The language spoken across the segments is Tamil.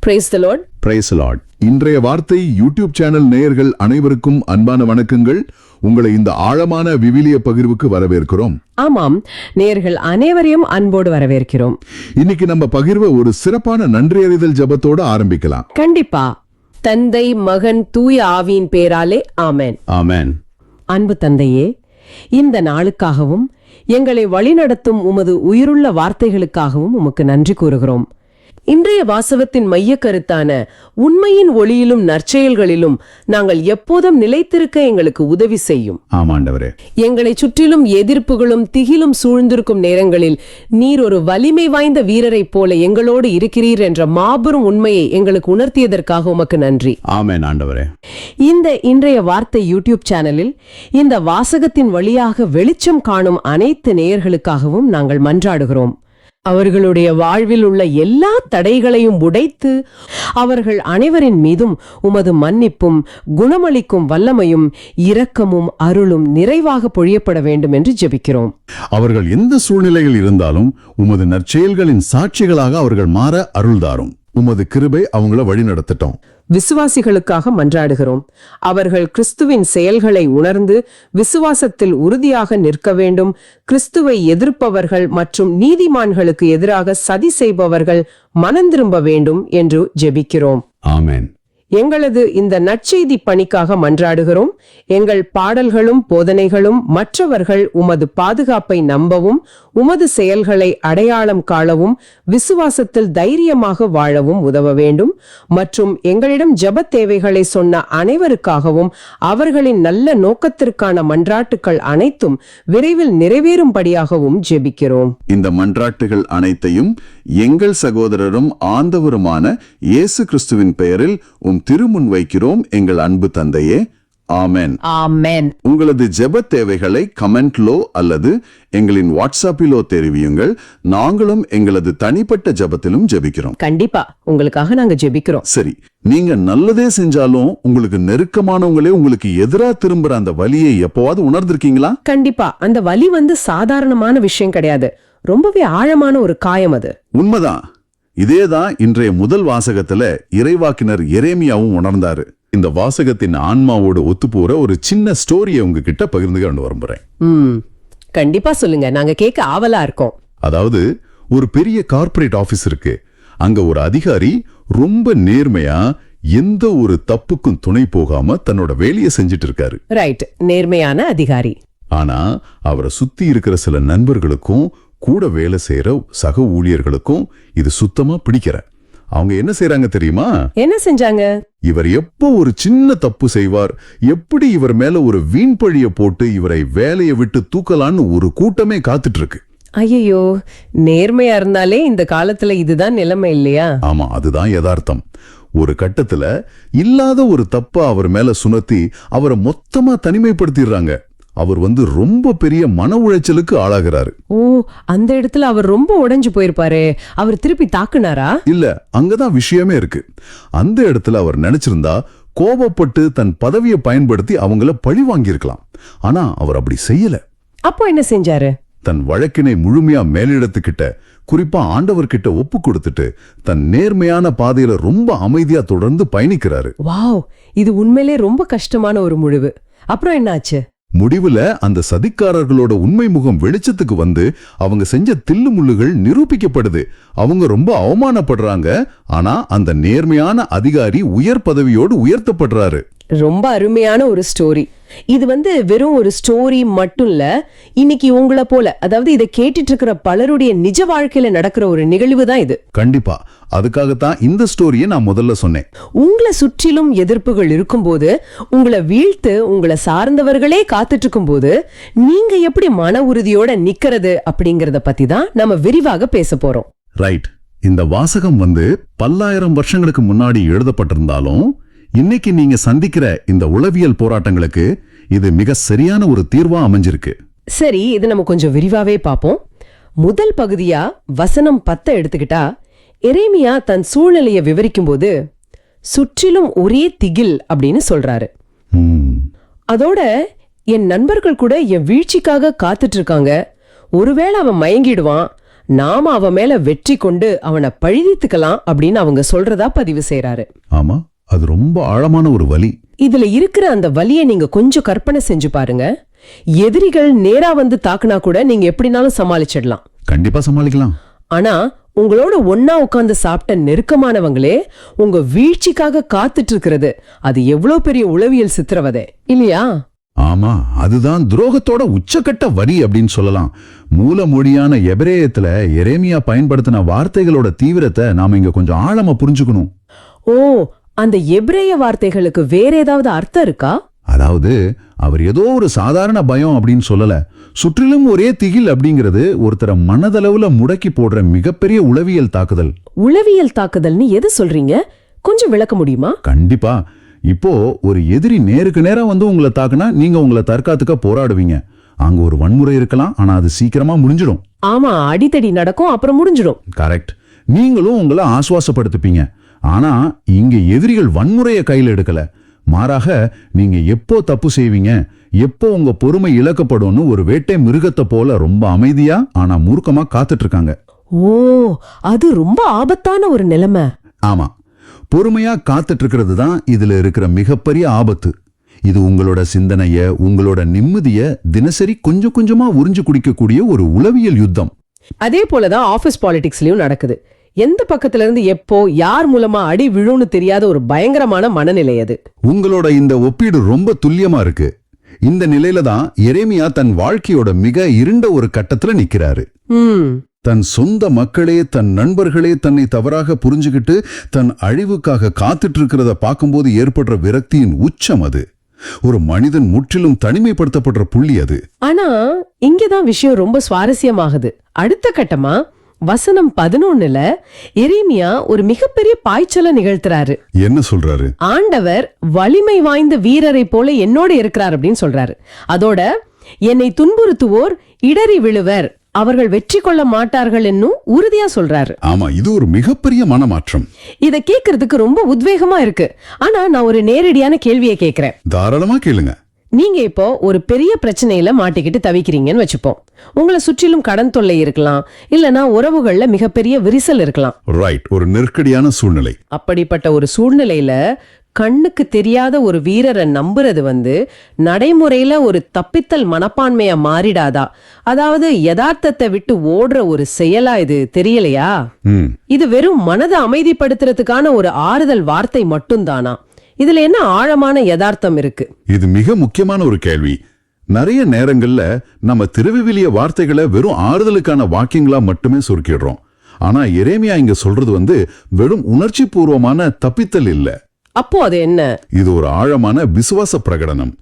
Praise the Lord. Praise the Lord. இன்றைய வார்த்தை யூடியூப் சேனல் நேயர்கள் அனைவருக்கும் அன்பான வணக்கங்கள். உங்களை இந்த ஆழமான விவிலிய பகிர்வுக்கு வரவேற்கிறோம். ஆமாம், நேயர்கள் அனைவரையும் அன்போடு வரவேற்கிறோம். இன்னைக்கு நம்ம பகிர்வை ஒரு சிறப்பான நன்றியறிதல் ஜெபத்தோட ஆரம்பிக்கலாம். கண்டிப்பா. தந்தை, மகன், தூய ஆவியின் பேராலே ஆமென். ஆமென். அன்பு தந்தையே, இந்த நாளுக்காகவும் எங்களை வழிநடத்தும் உமது உயிருள்ள வார்த்தைகளுக்காகவும் உமக்கு நன்றி கூறுகிறோம். இன்றைய வாசகத்தின் மைய கருத்தான உண்மையின் ஒளியிலும் நற்செயல்களிலும் நாங்கள் எப்போதும் நிலைத்திருக்க எங்களுக்கு உதவி செய்யும். ஆமாண்டவரே. எங்களை சுற்றிலும் எதிர்ப்புகளும் திகிலும் சூழ்ந்திருக்கும் நேரங்களில் நீர் ஒரு வலிமை வாய்ந்த வீரரைப் போல எங்களோடு இருக்கிறீர் என்ற மாபெரும் உண்மையை எங்களுக்கு உணர்த்தியதற்காக உமக்கு நன்றி. ஆமென் ஆண்டவரே. இந்த இன்றைய வார்த்தை யூடியூப் சேனலில் இந்த வாசகத்தின் வழியாக வெளிச்சம் காணும் அனைத்து நேயர்களுக்காகவும் நாங்கள் மன்றாடுகிறோம். அவர்களுடைய வாழ்வில் உள்ள எல்லா தடைகளையும் உடைத்து அவர்கள் அனைவரின் மீதும் உமது மன்னிப்பும் குணமளிக்கும் வல்லமையும் இரக்கமும் அருளும் நிறைவாக பொழியப்பட வேண்டும் என்று ஜெபிக்கிறோம். அவர்கள் எந்த சூழ்நிலையில் இருந்தாலும் உமது நற்செயல்களின் சாட்சிகளாக அவர்கள் மாற அருள்தாரும். உமது கிருபை அவங்கள வழி நடத்தட்டும். விசுவாசிகளுக்காக மன்றாடுகிறோம். அவர்கள் கிறிஸ்துவின் செயல்களை உணர்ந்து விசுவாசத்தில் உறுதியாக நிற்க வேண்டும். கிறிஸ்துவை எதிர்ப்பவர்கள் மற்றும் நீதிமான்களுக்கு எதிராக சதி செய்பவர்கள் மனந்திரும்ப வேண்டும் என்று ஜெபிக்கிறோம். ஆமென். எங்களது இந்த நற்செய்தி பணிக்காக மன்றாடுகிறோம். எங்கள் பாடல்களும் போதனைகளும் மற்றவர்கள் உமது பாதுகாப்பை நம்பவும் உமது செயல்களை அடையாளம் காணவும் விசுவாசத்தில் தைரியமாக வாழவும் உதவ வேண்டும். மற்றும் எங்களிடம் ஜெப தேவைகளை சொன்ன அனைவருக்காகவும் அவர்களின் நல்ல நோக்கத்திற்கான மன்றாட்டுகள் அனைத்தும் விரைவில் நிறைவேறும்படியாகவும் ஜெபிக்கிறோம். இந்த மன்றாட்டுகள் அனைத்தையும் எங்கள் சகோதரரும் ஆண்டவருமான இயேசு கிறிஸ்துவின் பெயரில் திருமுன் வைக்கிறோம் எங்கள் அன்பு தந்தையே. ஆமென். ஆமென். உங்களது ஜெப தேவைகளை கமெண்ட்லோ அல்லது எங்களின் வாட்ஸ்அப்பிலோ தெரிவியுங்கள். நாங்களும் எங்களது தனிப்பட்ட ஜெபத்திலும் ஜெபிக்கிறோம். கண்டிப்பா உங்களுக்காக நாங்க ஜெபிக்கிறோம். சரி, நீங்க நல்லதே செஞ்சாலும் உங்களுக்கு நெருக்கமானவங்களே உங்களுக்கு எதிரா திரும்புற அந்த வலியை எப்பவாவது உணர்ந்திருக்கீங்களா? கண்டிப்பா. அந்த வலி சாதாரணமான விஷயம் கிடையாது. ரொம்பவே ஆழமான ஒரு காயம் அது. உண்மைதான். இதேதான் இன்றைய முதல் வாசகத்துல இறைவாக்கினர் எரேமியாவும் உணர்ந்தாரு. இந்த வாசகத்தின் ஆன்மாவோடு ஒத்துப்போற ஒரு சின்ன ஸ்டோரியை உங்ககிட்ட பகிர்ந்து கொண்டு வரம்புறேன். கண்டிப்பா சொல்லுங்க, நாங்க கேட்க ஆவலா இருக்கோம். அதாவது, ஒரு பெரிய கார்ப்பரேட் ஆபீஸ் இருக்கு. அங்க ஒரு அதிகாரி ரொம்ப நேர்மையா எந்த ஒரு தப்புக்கும் துணை போகாம தன்னோட வேலையை செஞ்சிட்டு இருக்காரு. ரைட், நேர்மையான அதிகாரி. ஆனா அவரை சுத்தி இருக்கிற சில நண்பர்களுக்கும் கூட வேலை செய்யற சக ஊழியர்களுக்கும் இது சுத்தமா பிடிக்கிற. அவங்க என்ன செய்யறாங்க தெரியுமா? என்ன செஞ்சாங்க? இவர் எப்போ ஒரு சின்ன தப்பு செய்வார், எப்படி இவர் மேல ஒரு வீண் பழிய போட்டு இவரை வேலையை விட்டு தூக்கலான்னு ஒரு கூட்டமே காத்துட்டு இருக்கு. ஐயோ, நேர்மையா இருந்தாலே இந்த காலத்துல இதுதான் நிலைமை இல்லையா? ஆமா, அதுதான் யதார்த்தம். ஒரு கட்டத்துல இல்லாத ஒரு தப்ப அவர் மேல சுமத்தி அவரை மொத்தமா தனிமைப்படுத்திடுறாங்க. அவர் ரொம்ப பெரிய மன உளைச்சலுக்கு ஆளாகிறாரு. ஓ, அந்த இடத்துல அவர் ரொம்ப உடைஞ்சு போயிருப்பாரு. அவர் திருப்பி தாக்குனாரா? இல்ல, அங்கதான் விஷயமே இருக்கு. அந்த இடத்துல அவர் நினைச்சிருந்தா கோபப்பட்டு தன் பதவியை பயன்படுத்தி அவங்கள பழி வாங்கியிருக்கலாம். ஆனா அவர் அப்படி செய்யல. அப்போ என்ன செஞ்சாரு? தன் வழக்கினை முழுமையா மேலிடத்துக்கிட்ட, குறிப்பா ஆண்டவர்கிட்ட ஒப்பு கொடுத்துட்டு தன் நேர்மையான பாதையில ரொம்ப அமைதியா தொடர்ந்து பயணிக்கிறாரு. வாவ், இது உண்மையிலே ரொம்ப கஷ்டமான ஒரு முடிவு. அப்புறம் என்னாச்சு? முடிவுல அந்த சதிக்காரர்களோட உண்மை முகம் வெளிச்சத்துக்கு வந்து அவங்க செஞ்ச தில்லு முள்ளுகள் நிரூபிக்கப்படுது. அவங்க ரொம்ப அவமானப்படுறாங்க. ஆனா அந்த நேர்மையான அதிகாரி உயர் பதவியோடு உயர்த்தப்படுறாரு. ரொம்ப அருமையான ஒரு ஸ்டோரி. இது வெறும் ஒரு ஸ்டோரி மட்டும் இல்ல, இன்னைக்கு உங்களை போல, அதாவது இதை கேட்டுட்டு இருக்கிற பலருடைய நிஜ வாழ்க்கையில நடக்கிற ஒரு நிகழ்வு தான் இது. கண்டிப்பா. அதுக்காகத்தான் இந்த ஸ்டோரியை நான் முதல்ல சொன்னேன். உங்களை சுற்றிலும் எதிர்ப்புகள் இருக்கும்போது, உங்களை வீழ்த்து உங்களை சார்ந்தவர்களே காத்துட்டு இருக்கும் போது நீங்க எப்படி மன உறுதியோட நிக்கிறது அப்படிங்கறத பத்தி தான் நம்ம விரிவாக பேச போறோம். ரைட். இந்த வாசகம் பல்லாயிரம் வருஷங்களுக்கு முன்னாடி எழுதப்பட்டிருந்தாலும் இன்னைக்கு நீங்க சந்திக்கிற இந்த உளவியல் போராட்டங்களுக்கு இது மிக சரியான ஒரு தீர்வா அமைஞ்சிருக்கு. சரி, இது நம்ம கொஞ்சம் விரிவாவே பாப்போம். முதல் பகுதியா வசனம் 10 எடுத்துக்கிட்டா, எரேமியா தன் சூழ்நிலையை விவரிக்கும் போது சுற்றிலும் ஒரே திகில் அப்படின்னு சொல்றாரு. அதோட என் நண்பர்கள் கூட என் வீழ்ச்சிக்காக காத்துட்டு இருக்காங்க. ஒருவேளை அவன் மயங்கிடுவான், நாம அவன் மேல வெற்றி கொண்டு அவனை பழிதித்துக்கலாம் அப்படின்னு அவங்க சொல்றதா பதிவு செய்றாரு. ஆமா, அது ரொம்ப ஆழமான ஒரு வலி. இதுல இருக்கிற அந்த வலியை நீங்க கொஞ்சம் கற்பனை செஞ்சு பாருங்க. எதிரிகள் நேரா வந்து தாக்குனா கூட நீங்க எப்படினாலும் சமாளிச்சிடலாம். கண்டிப்பா சமாளிக்கலாம். ஆனா உங்களோட ஒன்னா உட்கார்ந்து சாப்பிட்ட நெருக்கமானவங்களே உங்க வீழ்ச்சிக்காக காத்துட்டு இருக்கிறது, அது எவ்வளவு பெரிய உளவியல் சித்திரவதை இல்லையா? ஆமா, அதுதான் துரோகத்தோட உச்சக்கட்ட வரி அப்படின்னு சொல்லலாம். மூல மொழியான எபிரேயத்துல எரேமியா பயன்படுத்தின வார்த்தைகளோட தீவிரத்தை நாம இங்க கொஞ்சம் ஆழமா புரிஞ்சுக்கணும். ஓ, அந்த எபிரேய வார்த்தைகளுக்கு வேற ஏதாவது அர்த்தம் இருக்கா? அதாவது அவர் ஏதோ ஒரு சாதாரண பயம் அப்படின்னு சொல்லல. சுற்றிலும் ஒரே திகில் அப்படிங்கிறது ஒருத்தரை மனதளவுல முடக்கி போடுற மிகப்பெரிய உளவியல் தாக்குதல். உளவியல் தாக்குதல்னு எது சொல்றீங்க? கொஞ்சம் விளக்க முடியுமா? கண்டிப்பா. இப்போ ஒரு எதிரி நேருக்கு நேரா வந்து உங்களை தாக்குனா நீங்க உங்களை தற்காத்துக்க போராடுவீங்க. அங்க ஒரு வன்முறை இருக்கலாம், ஆனா அது சீக்கிரமா முடிஞ்சிடும். ஆமா, அடித்தடி நடக்கும், அப்புறம் முடிஞ்சிடும். கரெக்ட். நீங்களும் உங்களை ஆசுவாசப்படுத்திப்பீங்க. ஆனா இங்க எதிரிகள் வன்முறையை கையில் எடுக்கல. மாறாக நீங்க எப்போ தப்பு செய்வீங்க, எப்போ உங்க பொறுமை இழக்கப்படும்னு ஒரு வேட்டை மிருகத்தை போல ரொம்ப அமைதியா ஆனா மூர்க்கமா காத்துட்டு இருக்காங்க. ஓ, அது ரொம்ப ஆபத்தான ஒரு நிலைமை. ஆமா, பொறுமையா காத்துட்டு இருக்கிறது தான் இதுல இருக்கிற மிகப்பெரிய ஆபத்து. இது உங்களோட சிந்தனைய, உங்களோட நிம்மதிய தினசரி கொஞ்சம் கொஞ்சமா உறிஞ்சு குடிக்கக்கூடிய ஒரு உளவியல் யுத்தம். அதே போலதான் ஆபீஸ் பாலிடிக்ஸ்லயும் நடக்குது. எந்த பக்கத்துல இருந்து எப்போ யார் மூலமா அடி விழுன்னு தெரியாத ஒரு பயங்கரமான மனநிலை அது. உங்களோட இந்த ஒப்பீடு ரொம்ப துல்லியமா இருக்கு. இந்த நிலையில தான் எரேமியா தன் வாழ்க்கையோட மிக இருண்ட ஒரு கட்டத்துல நிக்கிறாரு. தன் சொந்த மக்களே, தன் நண்பர்களே தன்னை தவறாக புரிஞ்சுக்கிட்டு தன் அழிவுக்காக காத்துட்டு இருக்கிறத பார்க்கும்போது ஏற்படுற விரக்தியின் உச்சம் அது. ஒரு மனிதன் முற்றிலும் தனிமைப்படுத்தப்படுற புள்ளி அது. ஆனா இங்கதான் விஷயம் ரொம்ப சுவாரஸ்யமாகுது. அடுத்த கட்டமா வசனம் 11ல எரேமியா ஒரு மிகப்பெரிய பாய்ச்சலை நிகழ்த்துறாரு. என்ன சொல்றாரு? ஆண்டவர் வலிமை வாய்ந்த வீரரை போல என்னோட இருக்கிறார் அப்படின்னு சொல்றாரு. அதோட என்னை துன்புறுத்துவோர் இடறி விழுவர், அவர்கள் வெற்றி கொள்ள மாட்டார்கள் என்னும் உறுதியா சொல்றாரு. ஆமா, இது ஒரு மிகப்பெரிய மனமாற்றம். இத கேக்குறதுக்கு ரொம்ப உத்வேகமா இருக்கு. ஆனா நான் ஒரு நேரடியான கேள்வியை கேக்குறேன். தாராளமா கேளுங்க. நீங்க இப்போ ஒரு பெரிய பிரச்சனையில மாட்டிக்கிட்டு தவிக்கிறீங்கன்னு வச்சுப்போம். உங்களை சுற்றிலும் கடன் தொல்லை இருக்கலாம், இல்லனா உறவுகள்ல மிகப்பெரிய விரிசல் இருக்கலாம். ரைட், ஒரு நெருக்கடியான சூழ்நிலை. அப்படிப்பட்ட ஒரு சூழ்நிலையில கண்ணுக்கு தெரியாத ஒரு வீரரை நம்புறது நடைமுறையில ஒரு தப்பித்தல் மனப்பான்மையா மாறிடாதா? அதாவது யதார்த்தத்தை விட்டு ஓடுற ஒரு செயலா இது தெரியலையா? இது வெறும் மனதை அமைதிப்படுத்துறதுக்கான ஒரு ஆறுதல் வார்த்தை மட்டும்தானா? இதுல என்ன ஆழமான யதார்த்தம் இருக்கு? இது மிக முக்கியமான ஒரு கேள்வி. நிறைய நேரங்கள்ல நம்ம திருவிவிலிய வார்த்தைகளை வெறும் ஆறுதலுக்கான வாக்கியங்களா மட்டுமே சுருக்கிடுறோம். ஆனா எரேமியா இங்க சொல்றது வெறும் உணர்ச்சி பூர்வமான தப்பித்தல் இல்ல. அப்போ அது என்ன? இது ஒரு ஆழமான விசுவாச பிரகடனம்.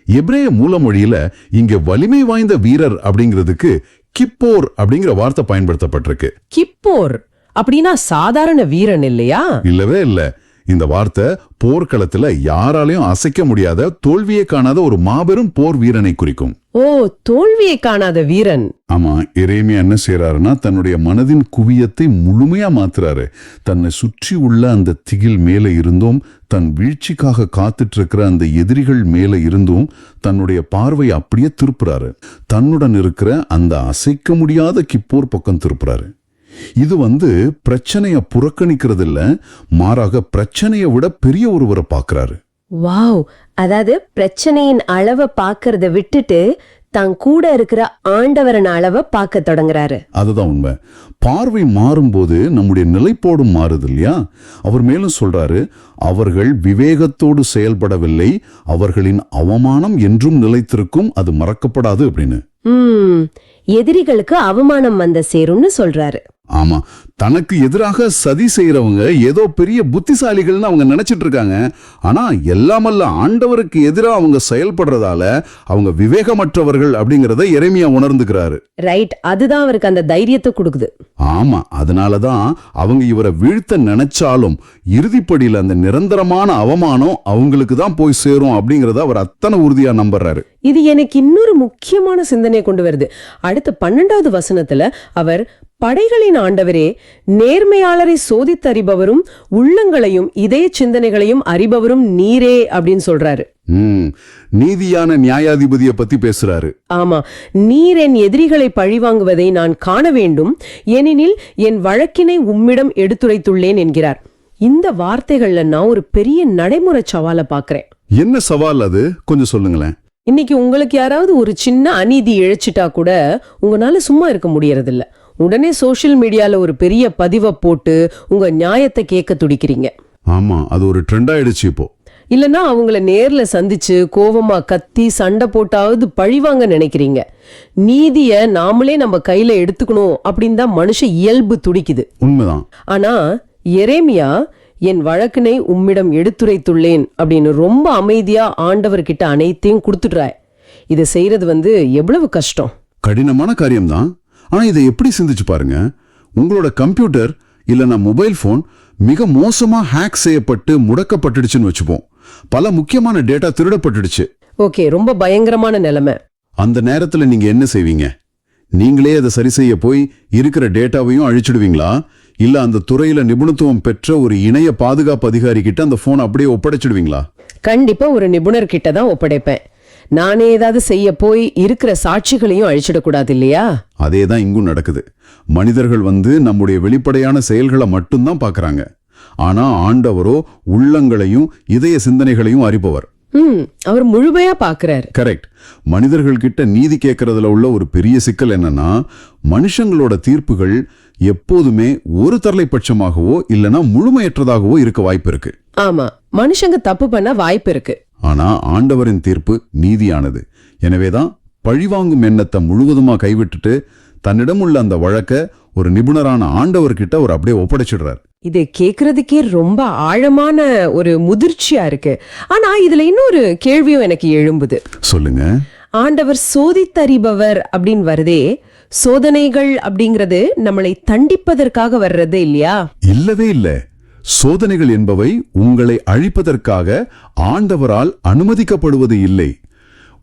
எபிரேய மூலமொழியில இங்க வலிமை வாய்ந்த வீரர் அப்படிங்கிறதுக்கு கிப்போர் அப்படிங்கிற வார்த்தை பயன்படுத்தப்பட்டிருக்கு. கிப்போர் அப்படின்னா சாதாரண வீரன் இல்லையா? இல்லவே இல்ல. இந்த வார்த்தை போர்க்களத்துல யாராலையும் அசைக்க முடியாத, தோல்வியை காணாத ஒரு மாபெரும் போர் வீரனை குறிக்கும். ஓ, தோல்வியை காணாத வீரன். ஆமா, எரேமியா என்ன செய்யறாருன்னா தன்னுடைய மனதின் குவியத்தை முழுமையா மாத்துறாரு. தன்னை சுற்றி உள்ள அந்த திகில் மேல இருந்தும், தன் வீழ்ச்சிக்காக காத்துட்டு இருக்கிற அந்த எதிரிகள் மேல இருந்தும் தன்னுடைய பார்வை அப்படியே திருப்புறாரு. தன்னுடன் இருக்கிற அந்த அசைக்க முடியாத கிப்போர் பக்கம் திருப்புறாரு. இது பிரச்சனைய புறக்கணிக்கிறது இல்ல, மாறாக பிரச்சனையை விட பெரிய ஒருவரை பாக்குறாரு. வாவ், அதாவது பிரச்சனையின் அளவை பாக்கறத விட்டுட்டு தான் கூட இருக்கிற ஆண்டவரன் அளவை பார்க்க தொடங்குறாரு. அதுதான் உண்மை. பார்வை மாறும்போது நம்முடைய நிலைப்பாடும் மாறுது இல்லையா? அவர் மேலும் சொல்றாரு, அவர்கள் விவேகத்தோடு செயல்படவில்லை, அவர்களின் அவமானம் என்றும் நிலைத்திருக்கும், அது மறக்கப்படாது அப்படின்னு. எதிரிகளுக்கு அவமானம் வந்த சேரும்னு சொல்றாரு. ஆமா, தனக்கு எதிராக சதி செய்யறவங்க ஏதோ பெரிய புத்திசாலிகள்னு அவங்க நினைச்சிட்டு இருக்காங்க. ஆனா எல்லாமல்ல ஆண்டவருக்கு எதிராக அவங்க செயல்படுறதால அவங்க விவேகமற்றவர்கள் அப்படிங்கறத எரேமியா உணர்ந்துக்கிறாரு. ரைட், அதுதான் அவருக்கு அந்த தைரியத்தை கொடுக்குது. ஆமா, அதனாலதான் அவங்க இவரை வீழ்த்த நினைச்சாலும் இறுதிப்படியில அந்த நிரந்தரமான அவமானம் அவங்களுக்கு தான் போய் சேரும் அப்படிங்கறத அவர் அத்தனை உறுதியா நம்புறாரு. இது எனக்கு இன்னொரு முக்கியமான சிந்தனையை கொண்டு வருது. அடுத்த 12வது வசனத்துல அவர் படைகளின் ஆண்டவரே, நேர்மையாளரை சோதித்தறிபவரும் உள்ளங்களையும் இதய சிந்தனைகளையும் அறிபவரும் நீரே அப்படின்னு சொல்றாரு. நீதியான நியாயாதிபதியை பத்தி பேசுறாரு. ஆமா, நீர் என் எதிரிகளை பழிவாங்குவதை நான் காண வேண்டும், ஏனெனில் என் வழக்கினை உம்மிடம் எடுத்துரைத்துள்ளேன் என்கிறார். இந்த வார்த்தைகள்ல நான் ஒரு பெரிய நடைமுறை சவாலை பாக்குறேன். என்ன சவால் அது, கொஞ்சம் சொல்லுங்களேன். இன்னைக்கு உங்களுக்கு யாராவது ஒரு சின்ன அநீதி இழைச்சிட்டா கூட உங்களால சும்மா இருக்க முடியறதில்ல. உடனே சோஷியல் மீடியால ஒரு பெரிய பதிவை போட்டு உங்க நியாயத்தை கேட்க துடிக்கிறீங்க. ஆமா, அது ஒரு ட்ரெண்ட் ஆயிடுச்சு இப்போ. இல்லனா அவங்கள நேர்ல சந்திச்சு கோவமா கத்தி சண்டை போட்டாவது பழிவாங்க நினைக்கிறீங்க. நீதிய நாமளே நம்ம கையில எடுத்துக்கணும் அப்படின்னு தான் மனுஷ இயல்பு துடிக்குது. உண்மைதான். ஆனா எரேமியா என் வழக்கினை உம்மிடம் எடுத்துரைத்துள்ளேன் அப்படின்னு ரொம்ப அமைதியா ஆண்டவர்கிட்ட அனைத்தையும் கொடுத்துடுறாய். இதை செய்யறது எவ்வளவு கஷ்டம், கடினமான காரியம்தான். ஆனா இதை எப்படி சிந்திச்சு பாருங்க. உங்களோட கம்ப்யூட்டர் இல்லனா மொபைல் போன் மிக மோசமா ஹேக் செய்யப்பட்டு முடக்கப்பட்டுடுச்சுன்னு வச்சுப்போம். பல முக்கியமான டேட்டா திருடப்பட்டுடுச்சு. ஓகே, ரொம்ப பயங்கரமான நிலைமை. அந்த நேரத்துல நீங்க என்ன செய்வீங்க? நீங்களே அதை சரி செய்ய போய் இருக்கிற டேட்டாவையும் அழிச்சிடுவீங்களா? இல்ல அந்த துறையில நிபுணத்துவம் பெற்ற ஒரு இணைய பாதுகாப்பு அதிகாரி கிட்ட அந்த போன் அப்படியே ஒப்படைச்சிடுவீங்களா? கண்டிப்பா ஒரு நிபுணர் கிட்ட தான் ஒப்படைப்பேன். நானே ஏதாவது செய்ய போய் இருக்கிற சாட்சிகளையும் அழிச்சிடக்கூடாது இல்லையா? அதேதான் இங்கும் நடக்குது. மனிதர்கள் நம்முடைய வெளிப்படையான செயல்களை மட்டும்தான் பாக்குறாங்க. ஆனா ஆண்டவரோ உள்ளங்களையும் இதய சிந்தனைகளையும் அறிபவர். அவர் முழுமையா பாக்குறாரு. கரெக்ட். மனிதர்கள் கிட்ட நீதி கேட்கறதுல உள்ள ஒரு பெரிய சிக்கல் என்னன்னா, மனுஷங்களோட தீர்ப்புகள் எப்போதுமே ஒரு தரலைப்பட்சமாகவோ இல்லனா முழுமையற்றதாகவோ இருக்க வாய்ப்பு இருக்கு. ஆமா, மனுஷங்க தப்பு பண்ண வாய்ப்பு இருக்கு. ஆனா ஆண்டவரின் தீர்ப்பு நீதியானது. எனவேதான் பழிவாங்கும் எண்ணத்தை முழுவதுமா கைவிட்டுட்டு தன்னிடம் உள்ள அந்த வழக்க ஒரு நிபுணரான ஆண்டவர்கிட்ட அவர் அப்படியே ஒப்படைச்சிடுறார். இது கேக்குறதுக்கே ரொம்ப ஆழமான ஒரு முதிர்ச்சியா இருக்கு. ஆனா இதுல இன்னொரு கேள்வியும் எனக்கு எழும்புது. சொல்லுங்க. ஆண்டவர் சோதித்தறிபவர் அப்படின்னு வருதே, சோதனைகள் அப்படிங்கறது நம்மளை தண்டிப்பதற்காக வர்றது இல்லையா? இல்லவே இல்ல. சோதனைகள் என்பவை உங்களை அழிப்பதற்காக ஆண்டவரால் அனுமதிக்கப்படுவது இல்லை.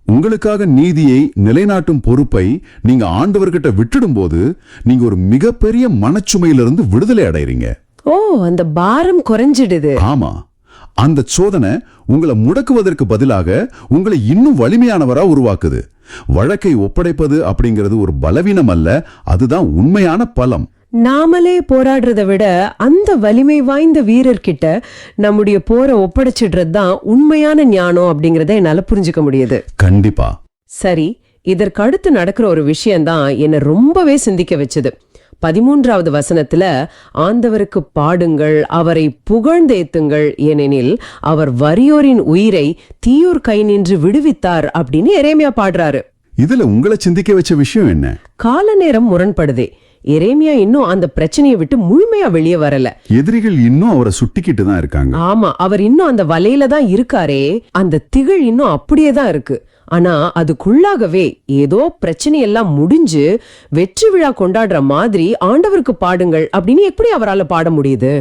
உங்களுக்காக நீதியை நிலைநாட்டும் பொறுப்பை நீங்க ஆண்டவர்கிட்ட விட்டுடும் போது நீங்க ஒரு மிகப்பெரிய மனச்சுமையிலிருந்து விடுதலை அடைறீங்க. ஓ, அந்த பாரம் குறைஞ்சிடுது. ஆமா, அந்த சோதனை உங்களை முடக்குவதற்கு பதிலாக உங்களை இன்னும் வலிமையானவரா உருவாக்குது. வழக்கை ஒப்படைப்பது அப்படிங்கிறது ஒரு பலவீனம் அல்ல, அதுதான் உண்மையான பலம். நாமளே போராடுறதை விட அந்த வலிமை வாய்ந்த வீரர்கிட்ட நம்முடைய போரை ஒப்படைச்சிடுறது தான் உண்மையான ஞானம் அப்படிங்கறத என்னால புரிஞ்சுக்க முடியுது. கண்டிப்பா. சரி, இதற்கு அடுத்து நடக்கிற ஒரு விஷயம்தான் என்னை ரொம்பவே சிந்திக்க வச்சது. 13வது வசனத்துல ஆண்டவருக்கு பாடுங்கள், அவரை புகழ்ந்தேத்துங்கள், ஏனெனில் அவர் வறியோரின் உயிரை தீயோர் கை நின்று விடுவித்தார் அப்படின்னு எரேமியா பாடுறாரு. இதுல உங்களை சிந்திக்க வச்ச விஷயம் என்ன? கால நேரம் முரண்படுதே. எரேமியா இன்னும் அந்த பிரச்சனையை விட்டு முழுமையா வெளியே வரல. எதிரிகள் இன்னும் அவரை சுட்டிக்கிட்டு தான் இருக்காங்க. ஆமா, அவர் இன்னும் அந்த வலையில தான் இருக்காரே. அந்த திகில் இன்னும் அப்படியே தான் இருக்கு. ஆனா அதுக்குள்ளாகவே ஏதோ பிரச்சனை எல்லாம் முடிஞ்சு வெற்றி விழா கொண்டாடுற மாதிரி ஆண்டவருக்கு பாடுங்கள் அப்படின்னு எப்படி அவரால் பாட முடியுது?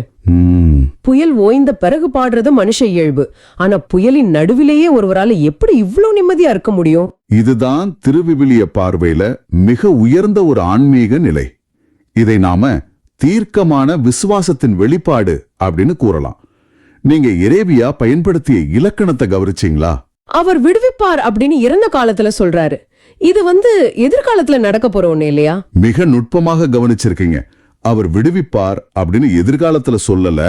புயல் ஓய்ந்த பிறகு பாடுறது மனுஷ இயல்பு. ஆனா புயலின் நடுவிலேயே ஒருவரால எப்படி இவ்வளவு நிம்மதியா இருக்க முடியும்? இதுதான் திருவிவிலிய பார்வையில மிக உயர்ந்த ஒரு ஆன்மீக நிலை. இதை நாம தீர்க்கமான விசுவாசத்தின் வெளிப்பாடு அப்படின்னு கூறலாம். நீங்க எரேமியா பயன்படுத்திய இலக்கணத்தை கவனிச்சீங்களா? அவர் விடுவிப்பார் அப்படின்னு இறந்த காலத்துல சொல்றாரு. இது எதிர்காலத்துல நடக்க போற ஒண்ணு இல்லையா? மிக நுட்பமாக கவனிச்சிருக்கீங்க. அவர் விடுவிப்பார் அப்படின்னு எதிர்காலத்துல சொல்லல,